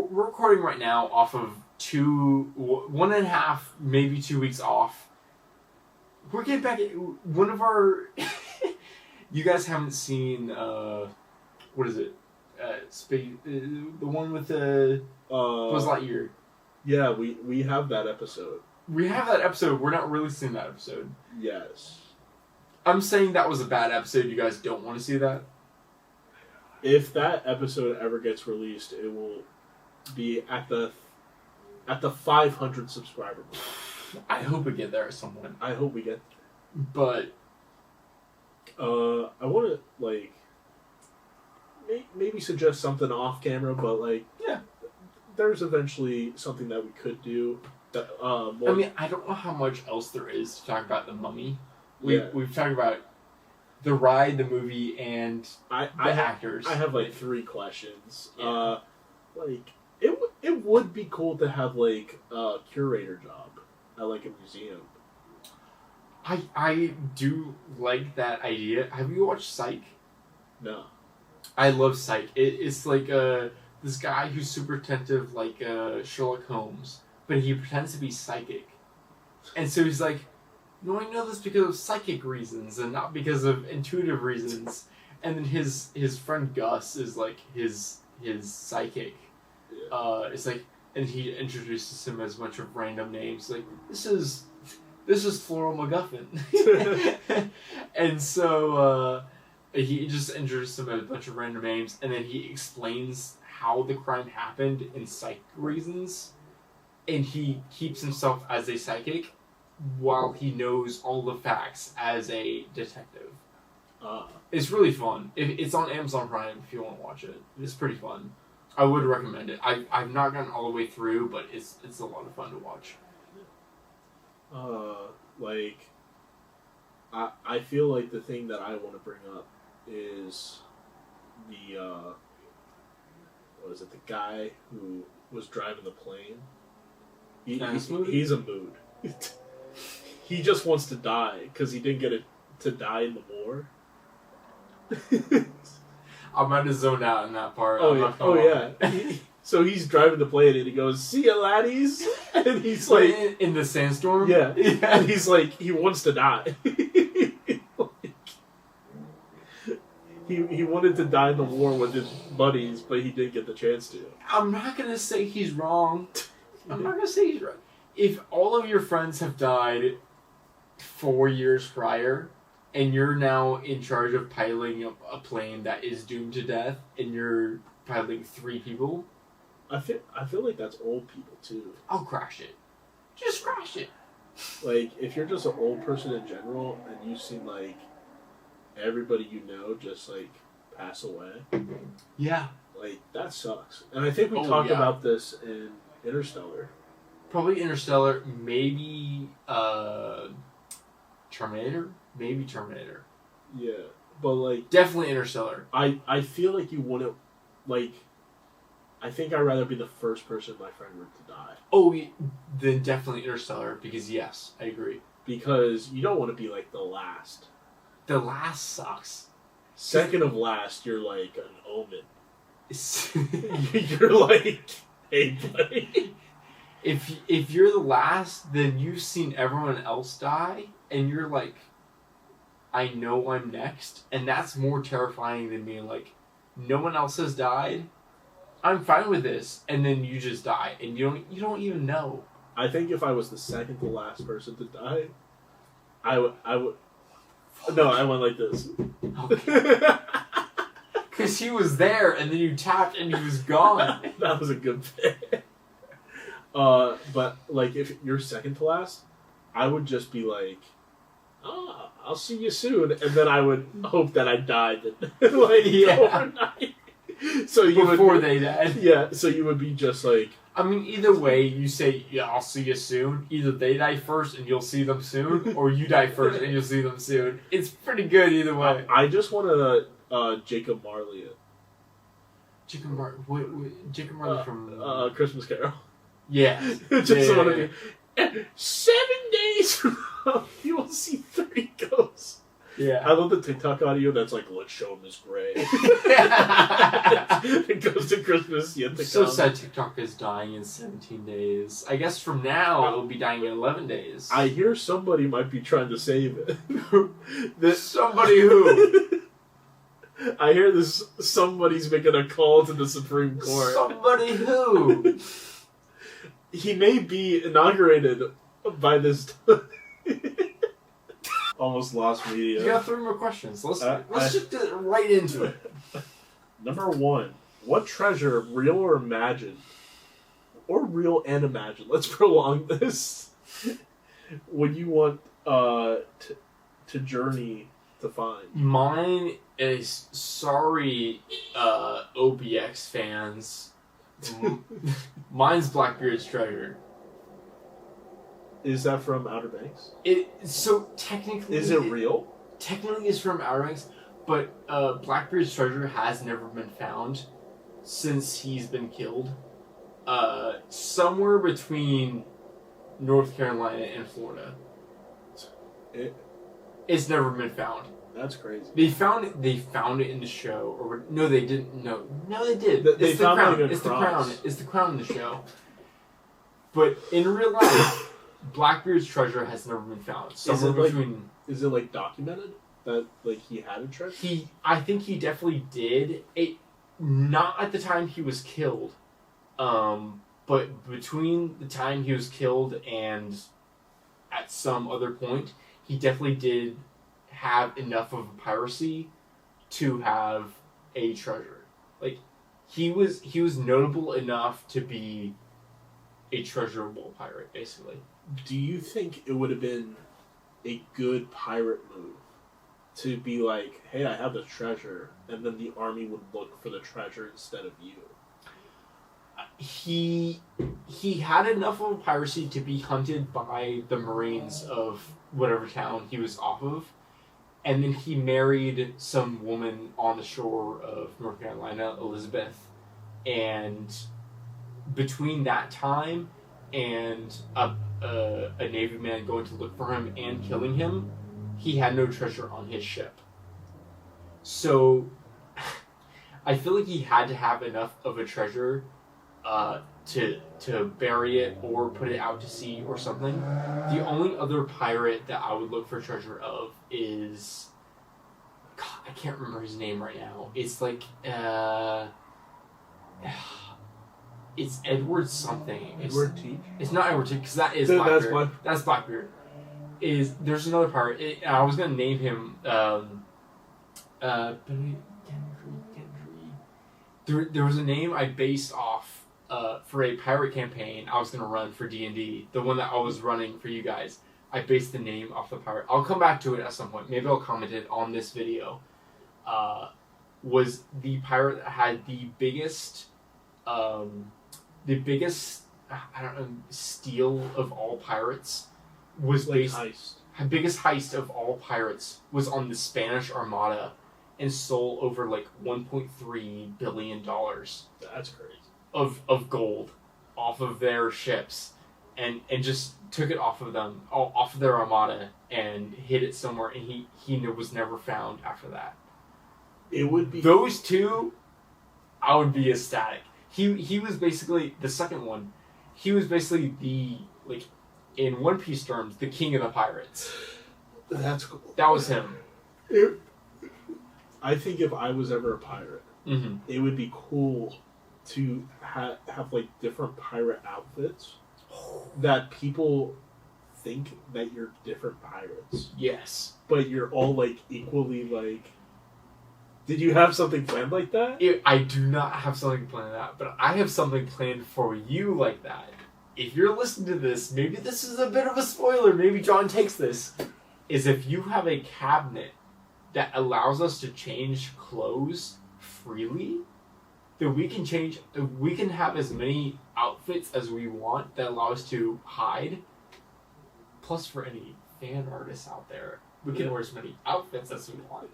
recording right now off of 1.5, maybe 2 weeks off. We're getting back at one of our. You guys haven't seen what is it? The one with the Buzz Lightyear. Yeah, we have that episode. We have that episode. We're not releasing that episode. Yes. I'm saying that was a bad episode. You guys don't want to see that? If that episode ever gets released, it will be at the 500 subscriber mark. I hope we get there at some point. I hope we get there. But I want to like maybe suggest something off camera, but like yeah, there's eventually something that we could do. That, I mean, I don't know how much else there is to talk about the Mummy. We've talked about the ride, the movie, and the actors. I have like 3 questions. Yeah. Like it would be cool to have like a curator job at like a museum. I do like that idea. Have you watched Psych? No. I love Psych. It's like this guy who's super attentive, like Sherlock Holmes, but he pretends to be psychic, and so he's like, no, I know this because of psychic reasons and not because of intuitive reasons. And then his friend Gus is like his psychic. Yeah. It's like, and he introduces him as a bunch of random names. Like, this is Floral MacGuffin. And so he just introduces him as a bunch of random names, and then he explains how the crime happened in psychic reasons, and he keeps himself as a psychic while he knows all the facts as a detective. It's really fun. It's on Amazon Prime if you want to watch it. It's pretty fun. I would recommend it. I've not gotten all the way through, but it's a lot of fun to watch. Like, I feel like the thing that I want to bring up is the what is it? The guy who was driving the plane. He's a mood. He just wants to die because he didn't get to die in the war. I'm about to zone out in that part. Yeah. So he's driving the plane and he goes, "See ya, laddies," and he's like, in the sandstorm. Yeah. And he's like, he wants to die. He wanted to die in the war with his buddies, but he didn't get the chance to. I'm not gonna say he's wrong. If all of your friends have died 4 years prior, and you're now in charge of piloting a plane that is doomed to death, and you're piloting 3 people, I feel like that's old people too. I'll crash it. Just crash it. Like, if you're just an old person in general, and you've seen like everybody you know just like pass away, yeah, like that sucks. And I think we talked about this in Interstellar. Probably Interstellar, maybe Terminator. Maybe Terminator. Yeah, but like definitely Interstellar. I feel like you wouldn't like. I think I'd rather be the first person my friend were to die. Oh, then definitely Interstellar, because yes, I agree. Because you don't want to be like the last. The last sucks. Second of last, you're like an omen. You're like, hey buddy. If you're the last, then you've seen everyone else die, and you're like, I know I'm next, and that's more terrifying than being like, no one else has died. I'm fine with this, and then you just die, and you don't even know. I think if I was the second to last person to die, I would. No, I went like this. Okay. Because he was there, and then you tapped, and he was gone. That was a good bit. But like, if you're second to last, I would just be like, "Oh, I'll see you soon," and then I would hope that I died, like overnight. So you before they died. Yeah, so you would be just like... I mean, either way, you say, yeah, I'll see you soon. Either they die first and you'll see them soon, or you die first and you'll see them soon. It's pretty good either way. I just want to Jacob Marley it. Jacob Marley from... Christmas Carol. Yeah. Just want to be... 7 days from now, you will see 3 ghosts. Yeah. I love the TikTok audio that's like, let's show him his grave. It goes to Christmas yet to so come. sad TikTok is dying in 17 days. I guess from now it'll be dying in 11 days. I hear somebody might be trying to save it. Somebody who? I hear somebody's making a call to the Supreme Court. Somebody who? He may be inaugurated by this time. Almost lost media. You got 3 more questions. Let's just get right into it. Number 1. What treasure, real or imagined, or real and imagined, let's prolong this, would you want to journey to find? Mine is, sorry, OBX fans. Mine's Blackbeard's treasure. Is that from Outer Banks? So technically... Is it real? Technically it's from Outer Banks, but Blackbeard's treasure has never been found since he's been killed. Somewhere between North Carolina and Florida. It's never been found. That's crazy. They found it in the show, or no, they didn't. No, they did. They found the crown. like a It's the cross. crown. It's the crown in the show. But in real life, Blackbeard's treasure has never been found. Somewhere between. Is it like documented that like he had a treasure? I think he definitely did. Not at the time he was killed, but between the time he was killed and at some other point, he definitely did have enough of a piracy to have a treasure. Like he was notable enough to be a treasurable pirate, basically. Do you think it would have been a good pirate move to be like, hey, I have the treasure, and then the army would look for the treasure instead of you? He had enough of a piracy to be hunted by the Marines of whatever town he was off of, and then he married some woman on the shore of North Carolina, Elizabeth, and between that time and a Navy man going to look for him and killing him, he had no treasure on his ship. So I feel like he had to have enough of a treasure to bury it or put it out to sea or something. The only other pirate that I would look for treasure of is... God, I can't remember his name right now. It's like... it's Edward something. Edward Teach? It's not Edward Teach, because that is Blackbeard. That's Blackbeard. There's another pirate. I was going to name him... There was a name I based off for a pirate campaign I was going to run for D&D. The one that I was running for you guys. I based the name off the pirate. I'll come back to it at some point. Maybe I'll comment it on this video. Was the pirate that had the biggest I don't know, steal of all pirates was like based... heist. Biggest heist of all pirates was on the Spanish Armada and stole over like $1.3 billion That's crazy. of gold off of their ships and just took it off of them, off of their Armada and hid it somewhere, and he was never found after that. It would be... Those two, I would be ecstatic. He was basically, the second one, he was basically the, like, in One Piece terms, the king of the pirates. That's cool. That was him. I think if I was ever a pirate, Mm-hmm. it would be cool to have like different pirate outfits that people think that you're different pirates. Yes. But you're all like equally like... Did you have something planned like that? I do not have something planned like that, but I have something planned for you like that. If you're listening to this, maybe this is a bit of a spoiler, maybe John takes this, is if you have a cabinet that allows us to change clothes freely, then we can have as many outfits as we want that allow us to hide. Plus, for any fan artists out there, we can wear as many outfits as we want.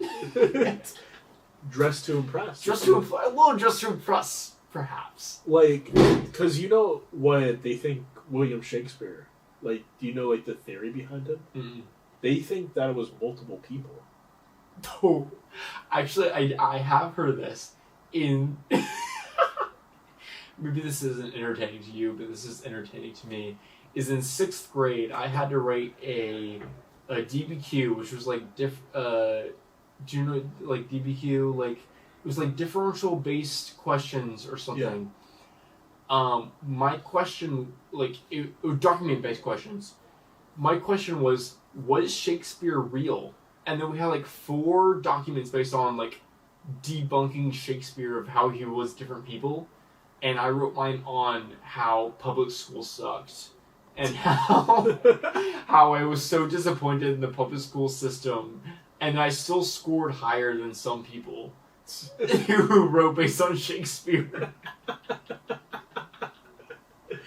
Dress to impress. A little dress to impress, perhaps. Like, because you know what they think William Shakespeare, like, do you know, like, the theory behind him? Mm. They think that it was multiple people. Oh, actually, I have heard this in... Maybe this isn't entertaining to you, but this is entertaining to me. Is in 6th grade, I had to write a DBQ, which was like do you know, like DBQ, like it was like differential based questions or something. Yeah. My question, like document based questions. My question was Shakespeare real? And then we had like 4 documents based on like debunking Shakespeare of how he was different people, and I wrote mine on how public school sucked. And how I was so disappointed in the public school system, and I still scored higher than some people who wrote based on Shakespeare.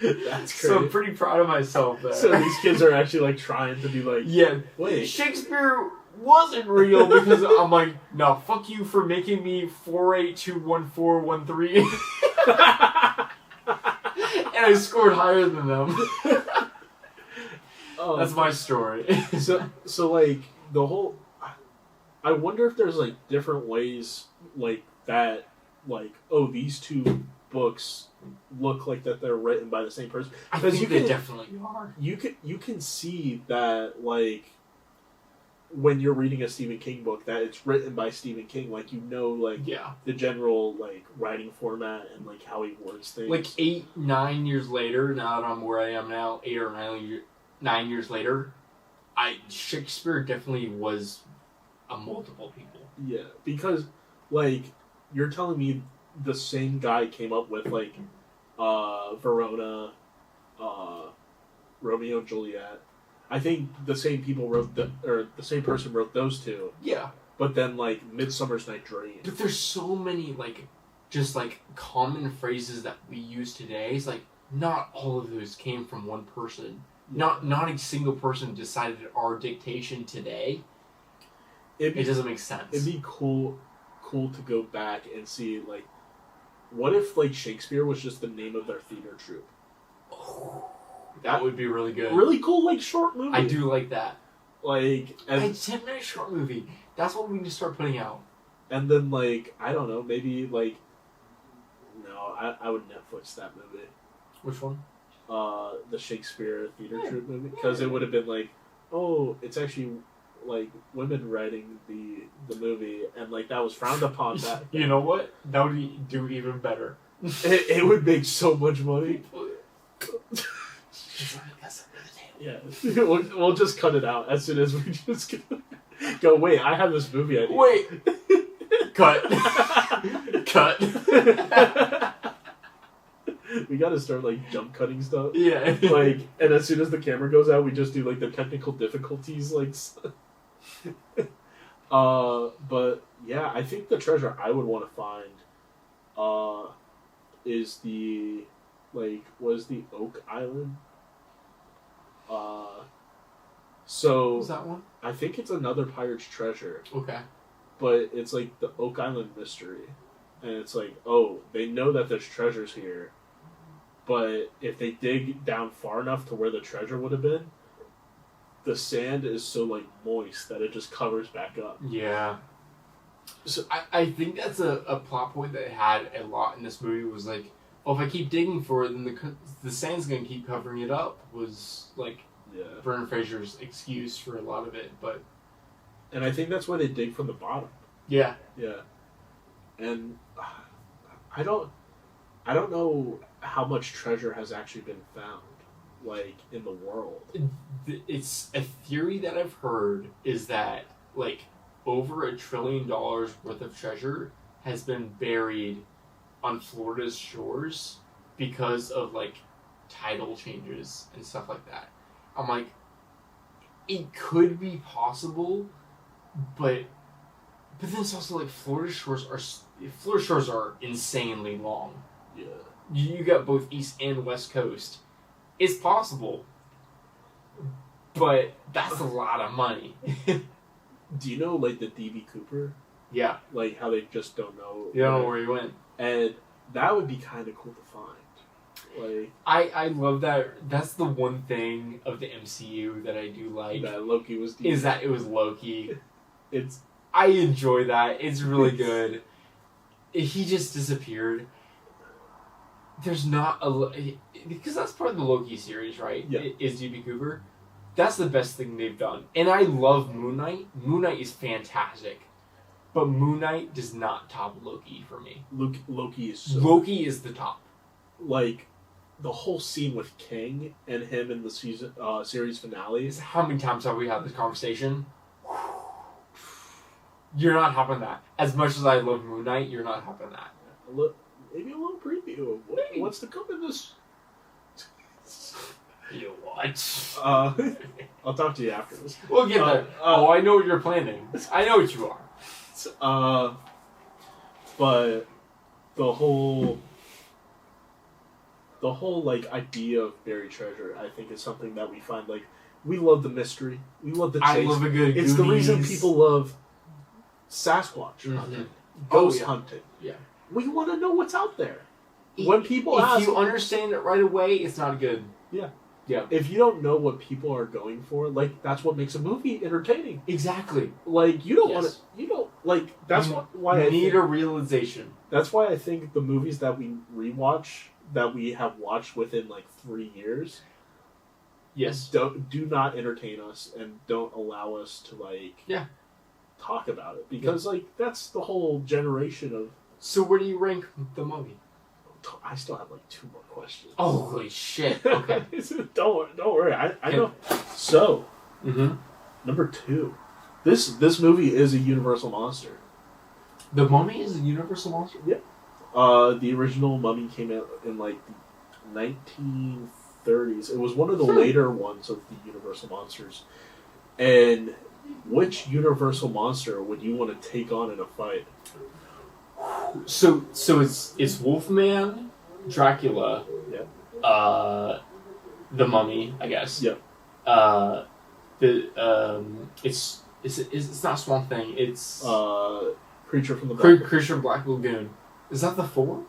That's great. So I'm pretty proud of myself there. So these kids are actually like trying to be like, yeah, wait, Shakespeare wasn't real, because I'm like, no, fuck you for making me 4821413. And I scored higher than them. That's my story. so like the whole, I wonder if there's like different ways like that, like, oh, these 2 books look like that they're written by the same person. I think they definitely are. You can see that, like, when you're reading a Stephen King book, that it's written by Stephen King, like, you know, like, the general, like, writing format and, like, how he words things. Like, 8-9 years later, now that I'm where I am now, 8 or 9 years later, Shakespeare definitely was a multiple people. Yeah, because, like, you're telling me the same guy came up with, like, Verona, Romeo and Juliet. I think the same people wrote the same person wrote those 2. Yeah. But then, like, Midsummer's Night Dream. But there's so many, like, just, like, common phrases that we use today. It's like, not all of those came from one person. Yeah. Not a single person decided our dictation today. It doesn't make sense. It'd be cool to go back and see, like, what if like Shakespeare was just the name of their theater troupe? That would be really good. Really cool, like short movie. I do like that. Like, A 10-minute short movie. That's what we need to start putting out. And then like I don't know, maybe like no, I would Netflix that movie. Which one? The Shakespeare theater troupe movie, because it would have been like, oh, it's actually like women writing the movie, and like that was frowned upon. That You know what? That would do even better. it would make so much money. Yeah, we'll just cut it out as soon as we just go. Wait, I have this movie idea. Wait. Cut. We gotta start like jump cutting stuff. Yeah. Like, and as soon as the camera goes out, we just do like the technical difficulties, like. But yeah, I think the treasure I would want to find, is the, like, was the Oak Island. So. What was that one? I think it's another pirate's treasure. Okay. But it's like the Oak Island mystery. And it's like, oh, they know that there's treasures here. But if they dig down far enough to where the treasure would have been, the sand is so like moist that it just covers back up. Yeah. So I think that's a plot point that it had a lot in this movie was like, oh, if I keep digging for it, then the sand's going to keep covering it up, was like Brendan Fraser's excuse for a lot of it. And I think that's why they dig from the bottom. Yeah. Yeah. And I don't know how much treasure has actually been found, like, in the world. It's a theory that I've heard is that, like, over $1 trillion worth of treasure has been buried on Florida's shores because of, like, tidal changes and stuff like that. I'm like, it could be possible, but then it's also like Florida shores are insanely long. Yeah. You got both East and West Coast. It's possible, but that's a lot of money. Do you know, like, the D.B. Cooper? Yeah. Like, how they just don't know. You don't know where he went. And that would be kind of cool to find. Like, I love that. That's the one thing of the MCU that I do like. That Loki was D.B. Is that it was Loki. It's... I enjoy that. It's really good. He just disappeared. There's not because that's part of the Loki series, right? Yeah. Is D.B. Cooper. That's the best thing they've done. And I love Moon Knight. Moon Knight is fantastic. But Moon Knight does not top Loki for me. Loki is so... Loki is the top. Like, the whole scene with King and him in the series finale. How many times have we had this conversation? You're not having that. As much as I love Moon Knight, you're not having that. Maybe a little preview of what's to come in this. You what? I'll talk to you after this. We'll get there. I know what you're planning. I know what you are. But the whole like idea of buried treasure, I think, is something that we find, like, we love the mystery. We love the chase. I love a good It's Goonies. the reason people love Sasquatch hunting, ghost hunting. Yeah. We want to know what's out there. When people if ask, you understand it right away, it's not good. Yeah. Yeah. If you don't know what people are going for, like, that's what makes a movie entertaining. Exactly. Like, you don't want to, you don't, like, that's why I need a realization. That's why I think the movies that we rewatch, that we have watched within, like, 3 years, yes, do not entertain us and don't allow us to, like, talk about it. Because, like, that's the whole generation of... So where do you rank The Mummy? I still have, like, 2 more questions. Oh, holy shit. Okay. Don't worry. I know. So, number 2. This movie is a Universal monster. The Mummy is a Universal monster? Yeah. The original Mummy came out in, like, the 1930s. It was one of the later ones of the Universal monsters. And which Universal monster would you want to take on in a fight? So it's Wolfman, Dracula, the Mummy, I guess. Yep. It's not Swamp Thing. It's Creature from the Creature from Black Lagoon. Is that the 4?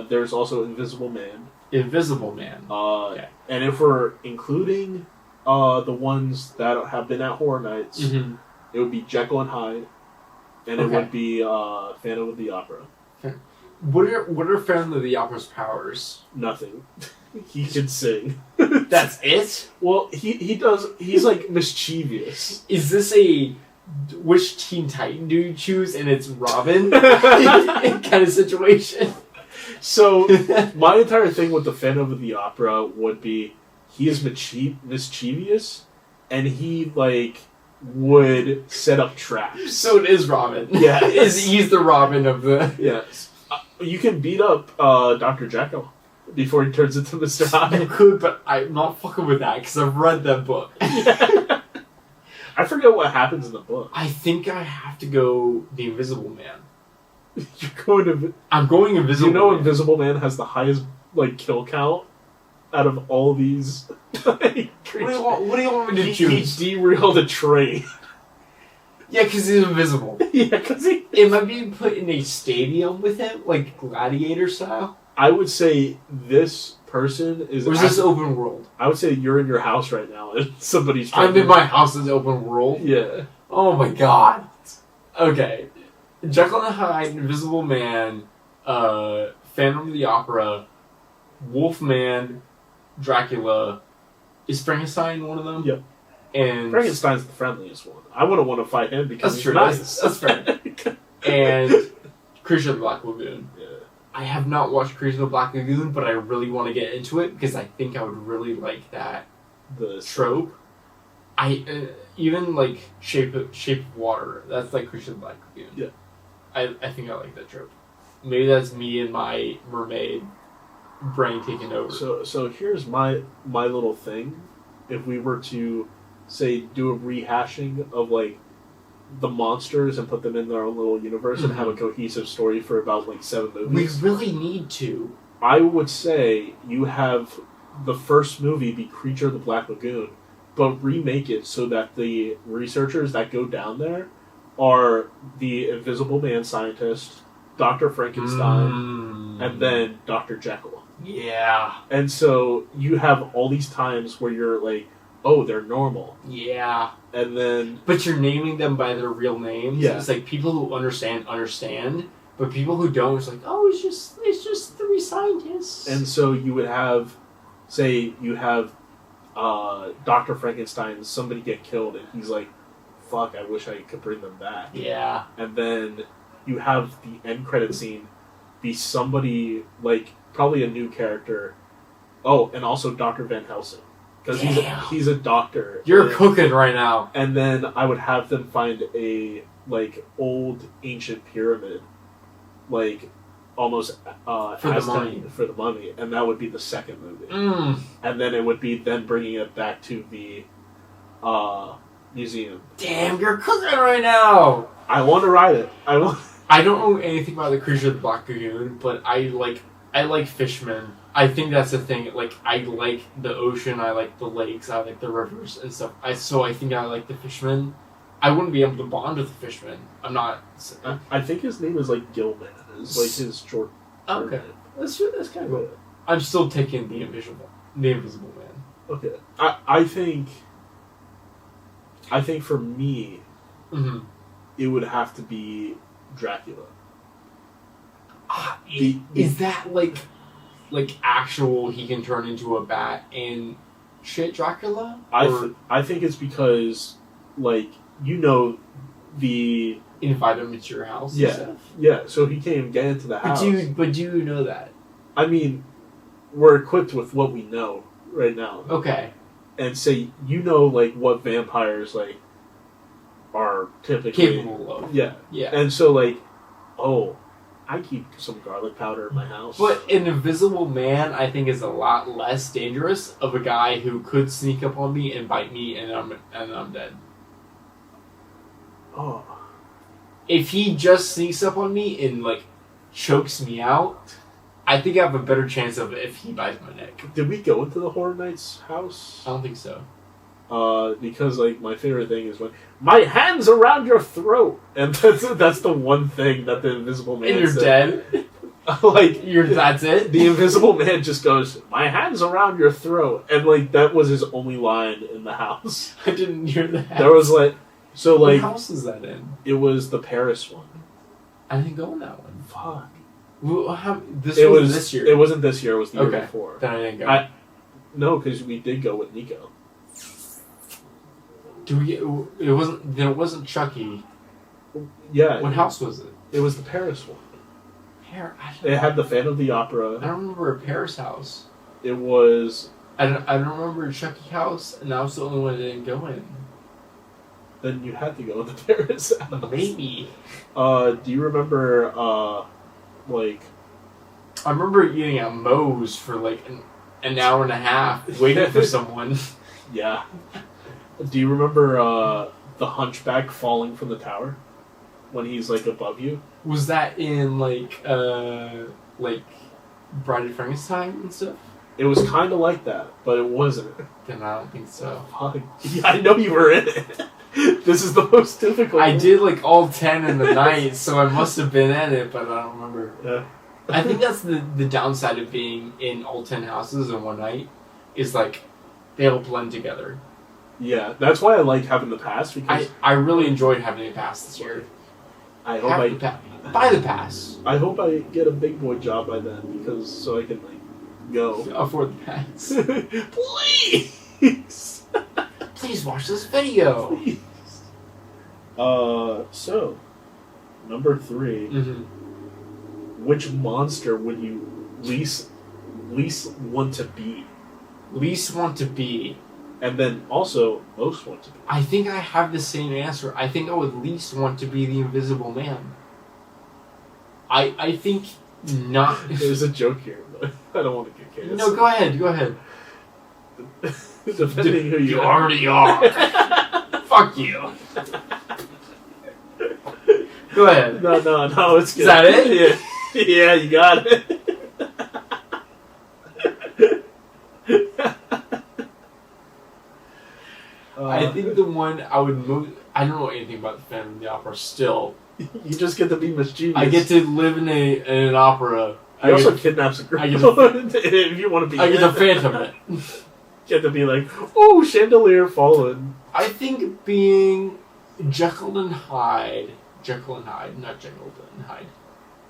There's also Invisible Man. Invisible Man. Okay. And if we're including the ones that have been at Horror Nights, Mm-hmm. it would be Jekyll and Hyde, and it would be Phantom of the Opera. What are Phantom of the Opera's powers? Nothing. He can sing. That's it? Well, he does. He's like mischievous. Is this which Teen Titan do you choose, and it's Robin kind of situation? So my entire thing with the Phantom of the Opera would be he is mischievous, and he would set up traps. So it is Robin. Yeah, he's the Robin of the. Yes. You can beat up Dr. Jekyll before he turns into Mr. Hyde. You could, but I'm not fucking with that because I've read that book. I forget what happens in the book. I think I have to go the Invisible Man. You're going to. I'm going Invisible. You know, Man. Invisible Man has the highest kill count out of all these. What do you want me to He choose? derailed a train. Yeah, because he's invisible. Yeah, because he. Am I being put in a stadium with him, like Gladiator style? I would say this person is. Or is this open world? I would say you're in your house right now and somebody's. I'm in my house as open world. Yeah. Oh my god. Okay. Jekyll and Hyde, Invisible Man, Phantom of the Opera, Wolfman, Dracula. Is Frankenstein one of them? Yep. And Frankenstein's the friendliest one. I wouldn't want to fight him because that's he's true. nice. That's fair. And Creature of the Black Lagoon. Yeah. I have not watched Creature of the Black Lagoon, but I really want to get into it because I think I would really like that trope. Even Shape of Water. That's like Creature of the Black Lagoon. Yeah. I think I like that trope. Maybe that's me and my mermaid brain taking over. So here's my little thing. If we were to say do a rehashing of the monsters and put them in their own little universe and have a cohesive story for about 7 movies. We really need to. I would say you have the first movie be Creature of the Black Lagoon, but remake it so that the researchers that go down there are the Invisible Man scientist, Dr. Frankenstein, and then Dr. Jekyll. Yeah. And so you have all these times where you're oh, they're normal. Yeah. And then... But you're naming them by their real names. Yeah. It's people who understand, but people who don't, it's oh, it's just 3 scientists. And so you would have, say, you have Dr. Frankenstein, somebody get killed, and he's fuck, I wish I could bring them back. Yeah. And then you have the end credit scene be somebody, probably a new character. Oh, and also Dr. Van Helsing. Because he's a doctor. You're cooking right now. And then I would have them find a, old ancient pyramid. Almost for the mummy. For the mummy. And that would be the second movie. And then it would be then bringing it back to the museum. Damn, you're cooking right now! I want to ride it. I don't know anything about the Creature of the Black Lagoon, but I like fishmen. I think that's the thing. I like the ocean. I like the lakes. I like the rivers and stuff. So I think I like the fishmen. I wouldn't be able to bond with the fishmen. I'm not. I think his name is Gilman. It's his short. Okay, name. that's kind of cool. I'm still taking the Invisible Man. Okay, I think for me, it would have to be Dracula. Is that actual? He can turn into a bat and shit, Dracula. I think it's because the invite him into your house. Yeah, and stuff? Yeah. So he can't even get into the house. But do you know that? I mean, we're equipped with what we know right now. Okay. And say what vampires are typically capable of. Yeah. Yeah. And so oh, I keep some garlic powder in my house. But an Invisible Man, I think, is a lot less dangerous of a guy who could sneak up on me and bite me, and I'm dead. Oh. If he just sneaks up on me and chokes me out, I think I have a better chance of it if he bites my neck. Did we go into the Horror Nights house? I don't think so. Because my favorite thing is when my hands around your throat, and that's the one thing that the Invisible Man. And you're dead. Like That's it. the Invisible Man just goes, "My hand's around your throat," and like that was his only line in the house. I didn't hear that. There was like, so like, what house is that in? it was the Paris one. I didn't go in that one. Fuck. Well, this It was was this year. It wasn't this year. It was the year Okay. before. Then I didn't go. No, because we did go with Nico. It wasn't. Then it wasn't Chucky. Yeah. What house was it? It was the Paris one. I It had the Phantom of the don't Opera. remember a Paris house. It was. I don't remember a Chucky house, and that was the only one I didn't go in. Then you had to go with the Paris house. Maybe. Do you remember? Like. I remember eating at Moe's for like an hour and a half, waiting for someone. Yeah. Do you remember the Hunchback falling from the tower when he's like above you? Was that in like Bride of Frankenstein and stuff? It was kind of like that, but it wasn't. Then I don't think so. Fuck. Yeah, I know you were in it. This is the most difficult. I did like all 10 in the night, so I must have been in it, but I don't remember. Yeah. I think that's the downside of being in all 10 houses in one night, is like they all blend together. Yeah, that's why I like having the pass, because I really enjoyed having a pass this year. I hope Buy the pass. I hope I get a big boy job by then, because so I can like go. Afford the pass. Please. Please watch this video. Please. So number 3. Mm-hmm. Which monster would you least want to be? Least want to be. And then also most want to be. I think I have the same answer. I think I would least want to be the Invisible Man. I think not. There's a joke here, but I don't want to get canceled. No, go ahead. Depending who you are. already are. Fuck you. Go ahead. No, it's good. Is that it? Yeah, yeah, you got it. I think the one I would move. I don't know anything about the Phantom of the Opera. Still, you just get to be mischievous. I get to live in an opera. He also kidnaps a girl. If you want to be, I get to phantom it. You get to be like, oh, chandelier fallen. I think being Jekyll and Hyde, not Jekyll and Hyde.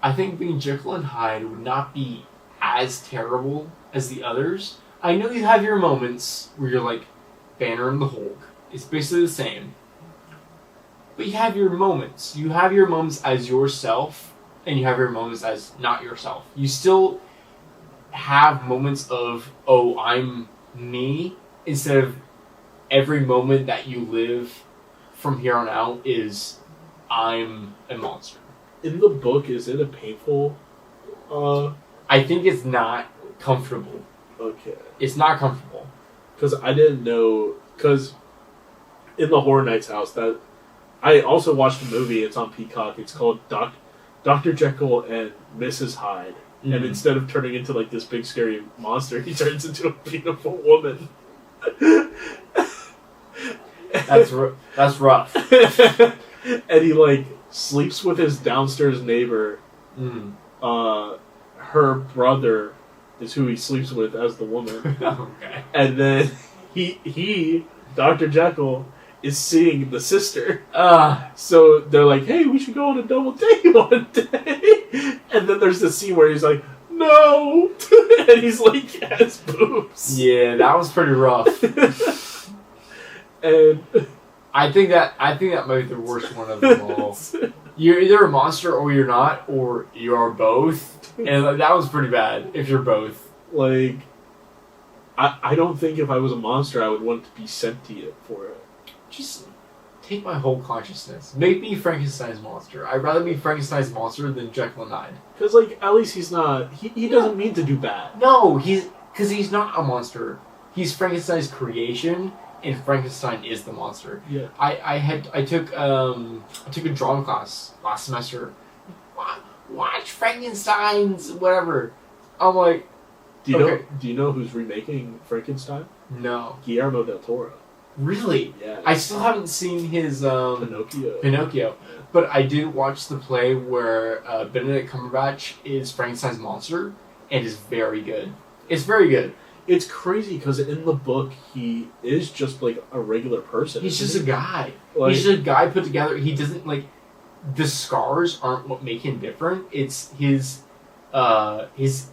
I think being Jekyll and Hyde would not be as terrible as the others. I know you have your moments where you're like Banner and the Hulk. It's basically the same. But you have your moments. You have your moments as yourself, and you have your moments as not yourself. You still have moments of, oh, I'm me, instead of every moment that you live from here on out is, I'm a monster. In the book, is it a painful? I think it's not comfortable. Okay. It's not comfortable. Because I didn't know. Because in the Horror Nights house, that I also watched a movie. It's on Peacock. It's called Dr. Jekyll and Mrs. Hyde. Mm-hmm. And instead of turning into like this big scary monster, he turns into a beautiful woman. That's rough. And he like sleeps with his downstairs neighbor. Mm. Her brother is who he sleeps with as the woman. Okay. And then he Dr. Jekyll is seeing the sister. So they're like, hey, we should go on a double date one day. And then there's this scene where he's like, no. And he's like, has boobs. Yeah, that was pretty rough. And I think that might be the worst one of them all. You're either a monster or you're not, or you are both. And that was pretty bad if you're both. Like, I don't think if I was a monster I would want to be sentient for it. Just take my whole consciousness. Make me Frankenstein's monster. I'd rather be Frankenstein's monster than Jekyll and Hyde. Because, like, at least he's not... He doesn't mean to do bad. No, because he's not a monster. He's Frankenstein's creation, and Frankenstein is the monster. Yeah. I took a drama class last semester. Watch Frankenstein's whatever. I'm like, do you know who's remaking Frankenstein? No. Guillermo del Toro. Really? Yeah. I still haven't seen his Pinocchio. Pinocchio, but I did watch the play where Benedict Cumberbatch is Frankenstein's monster, and is very good. It's very good. It's crazy because in the book he is just like a regular person. He's just a guy. Like, He's just a guy put together. He doesn't like the scars aren't what make him different. It's his his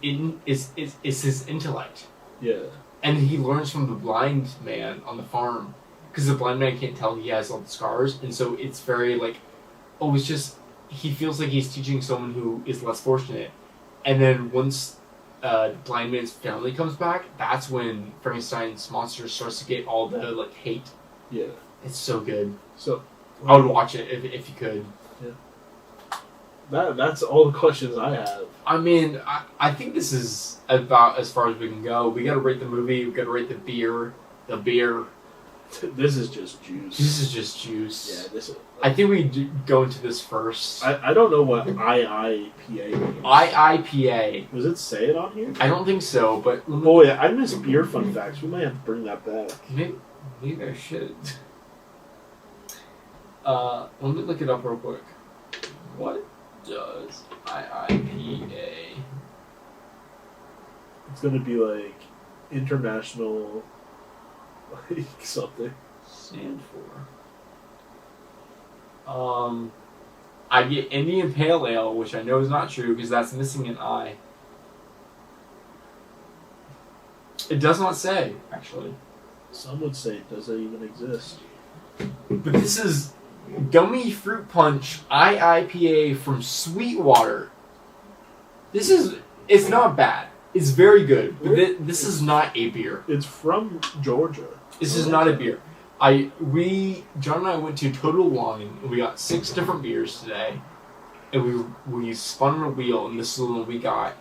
intellect. Yeah. And he learns from the blind man on the farm because the blind man can't tell he has all the scars, and so it's very like, oh, it's just he feels like he's teaching someone who is less fortunate, and then once the blind man's family comes back, that's when Frankenstein's monster starts to get all the like hate. Yeah. It's so good. So I would watch it if you could. That's all the questions I have. I mean, I think this is about as far as we can go. We gotta rate the movie, we gotta rate the beer. The beer. This is just juice. This is just juice. Yeah, this is... I think we go into this first. I don't know what IIPA means. IIPA. Does it say it on here? I don't think so, but... Boy, I miss beer fun facts. We might have to bring that back. Maybe I should. Let me look it up real quick. What does IIPA It's gonna be like international, like something. stand for? I get Indian Pale Ale, which I know is not true because that's missing an I. It does not say, actually. Some would say it doesn't even exist. But this is Gummy Fruit Punch IIPA from Sweetwater. It's not bad. It's very good. But this is not a beer. It's from Georgia. This is not a beer. John and I went to Total Wine, and we got 6 different beers today. And we spun on a wheel, and this is the one we got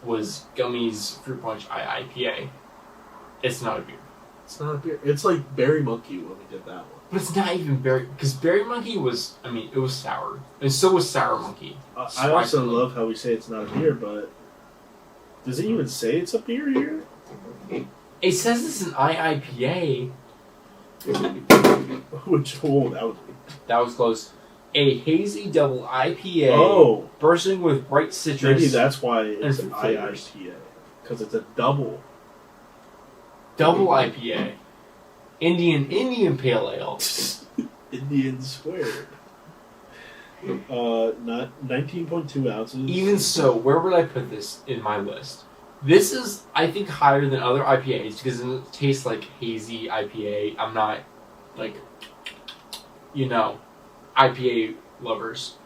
was Gummy's Fruit Punch IIPA. It's not a beer. It's not a beer. It's like Berry Monkey when we did that one. But it's not even Berry... Because Berry Monkey was... I mean, it was sour. And so was Sour Monkey. I also love how we say it's not a beer, but... Does it even say it's a beer here? It says it's an IIPA. Which, That was close. A hazy double IPA. Oh. Bursting with bright citrus. Maybe that's why it's an flavors. IIPA. Because it's a double. Double IPA. Indian Pale Ale. Indian squared. Not 19.2 ounces. Even so, where would I put this in my list? This is, I think, higher than other IPAs because it tastes like hazy IPA. I'm not, like, IPA lovers.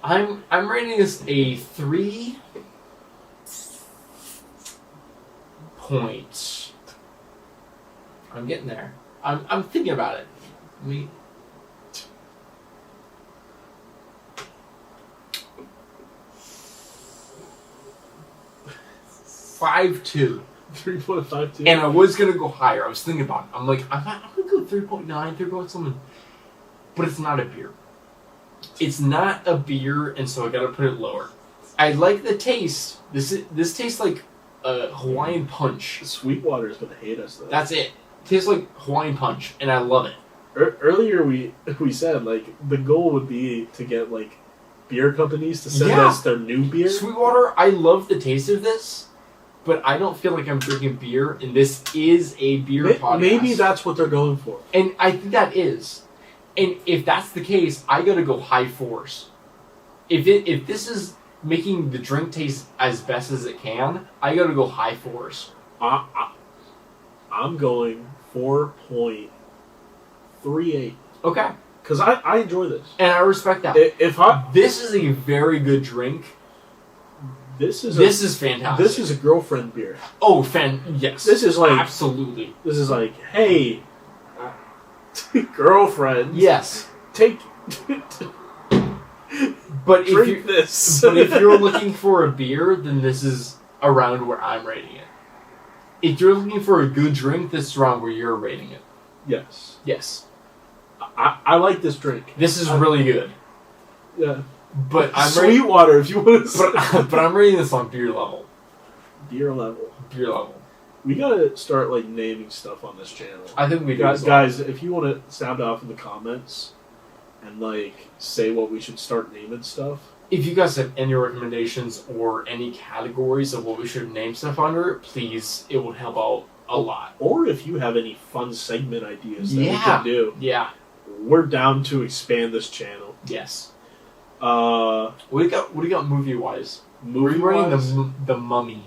I'm rating this a 3 point. I'm getting there. I'm thinking about it. I mean, 5.2. 3.52. And I was gonna go higher. I was thinking about it. I'm like, I'm gonna go 3.9, 3 something. But it's not a beer. It's not a beer, and so I gotta put it lower. I like the taste. This tastes like a Hawaiian Punch. Sweetwater is gonna hate us though. That's it. It tastes like Hawaiian Punch, and I love it. Earlier we said like the goal would be to get like beer companies to send us their new beer. Sweetwater, I love the taste of this, but I don't feel like I'm drinking beer, and this is a beer podcast. Maybe that's what they're going for. And I think that is. And if that's the case, I gotta go high 4s. If this is making the drink taste as best as it can, I gotta go high 4s. I'm going 4.38. Okay. Because I enjoy this. And I respect that. This is a very good drink. This is fantastic. This is a girlfriend beer. Oh, yes. This is like... Absolutely. This is like, hey, girlfriend. Yes. Take... But Drink this. But if you're looking for a beer, then this is around where I'm rating it. If you're looking for a good drink, this is around where you're rating it. Yes. Yes. I like this drink. This is really good. Yeah. But I'm Sweetwater, if you want to say. But I'm rating this on beer level. Beer level. Beer level. We gotta start like naming stuff on this channel. I think we do. Guys, if you want to sound off in the comments and like say what we should start naming stuff. If you guys have any recommendations or any categories of what we should name stuff under, please, it would help out a lot. Or if you have any fun segment ideas that we Yeah. can do, Yeah. we're down to expand this channel. Yes. Uh, What do you got movie wise? We're movie-wise, running the Mummy.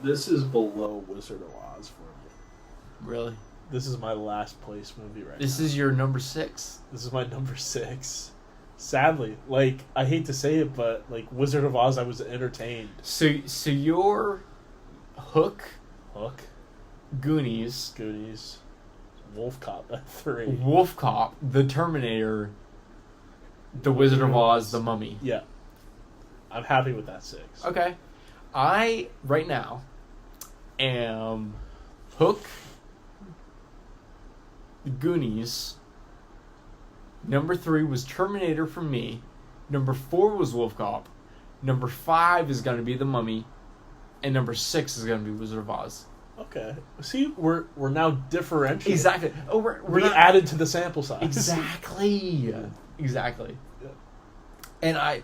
this is below Wizard of Oz for me. Really? This is my last place movie right now. This is your number 6. This is my number 6. Sadly, like, I hate to say it, but like Wizard of Oz, I was entertained. So your Hook, Goonies, Wolf Cop at 3. Wolf Cop, The Terminator, The Wizard of Oz, The Mummy. Yeah, I'm happy with that 6. Okay. I, right now, am Hook, Goonies. Number 3 was Terminator for me. Number 4 was Wolf Cop. Number 5 is going to be The Mummy. And number 6 is going to be Wizard of Oz. Okay. See, we're now differentiating. Exactly. Oh, we added to the sample size. Exactly. Exactly. Yeah. And I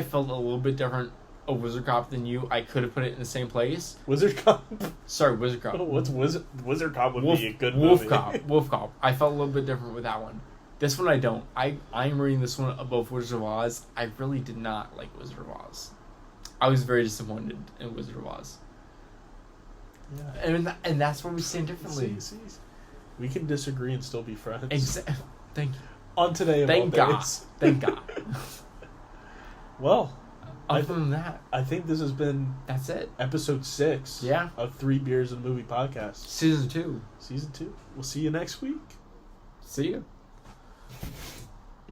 felt a little bit different of Wizard Cop than you. I could have put it in the same place. Wizard Cop. Sorry, Wizard Cop. What's Wizard Cop would be a good movie. Wolf Cop. I felt a little bit different with that one. This one I don't. I'm reading this one above Wizard of Oz. I really did not like Wizard of Oz. I was very disappointed in Wizard of Oz. Yeah. And that's where we stand differently. See. We can disagree and still be friends. Thank you. On today of Thank all God. days. Thank God. Well, Other than that, I think this has been that's it. episode 6 Yeah. of 3 Beers and Movie Podcast. Season 2. Season 2. We'll see you next week. See you.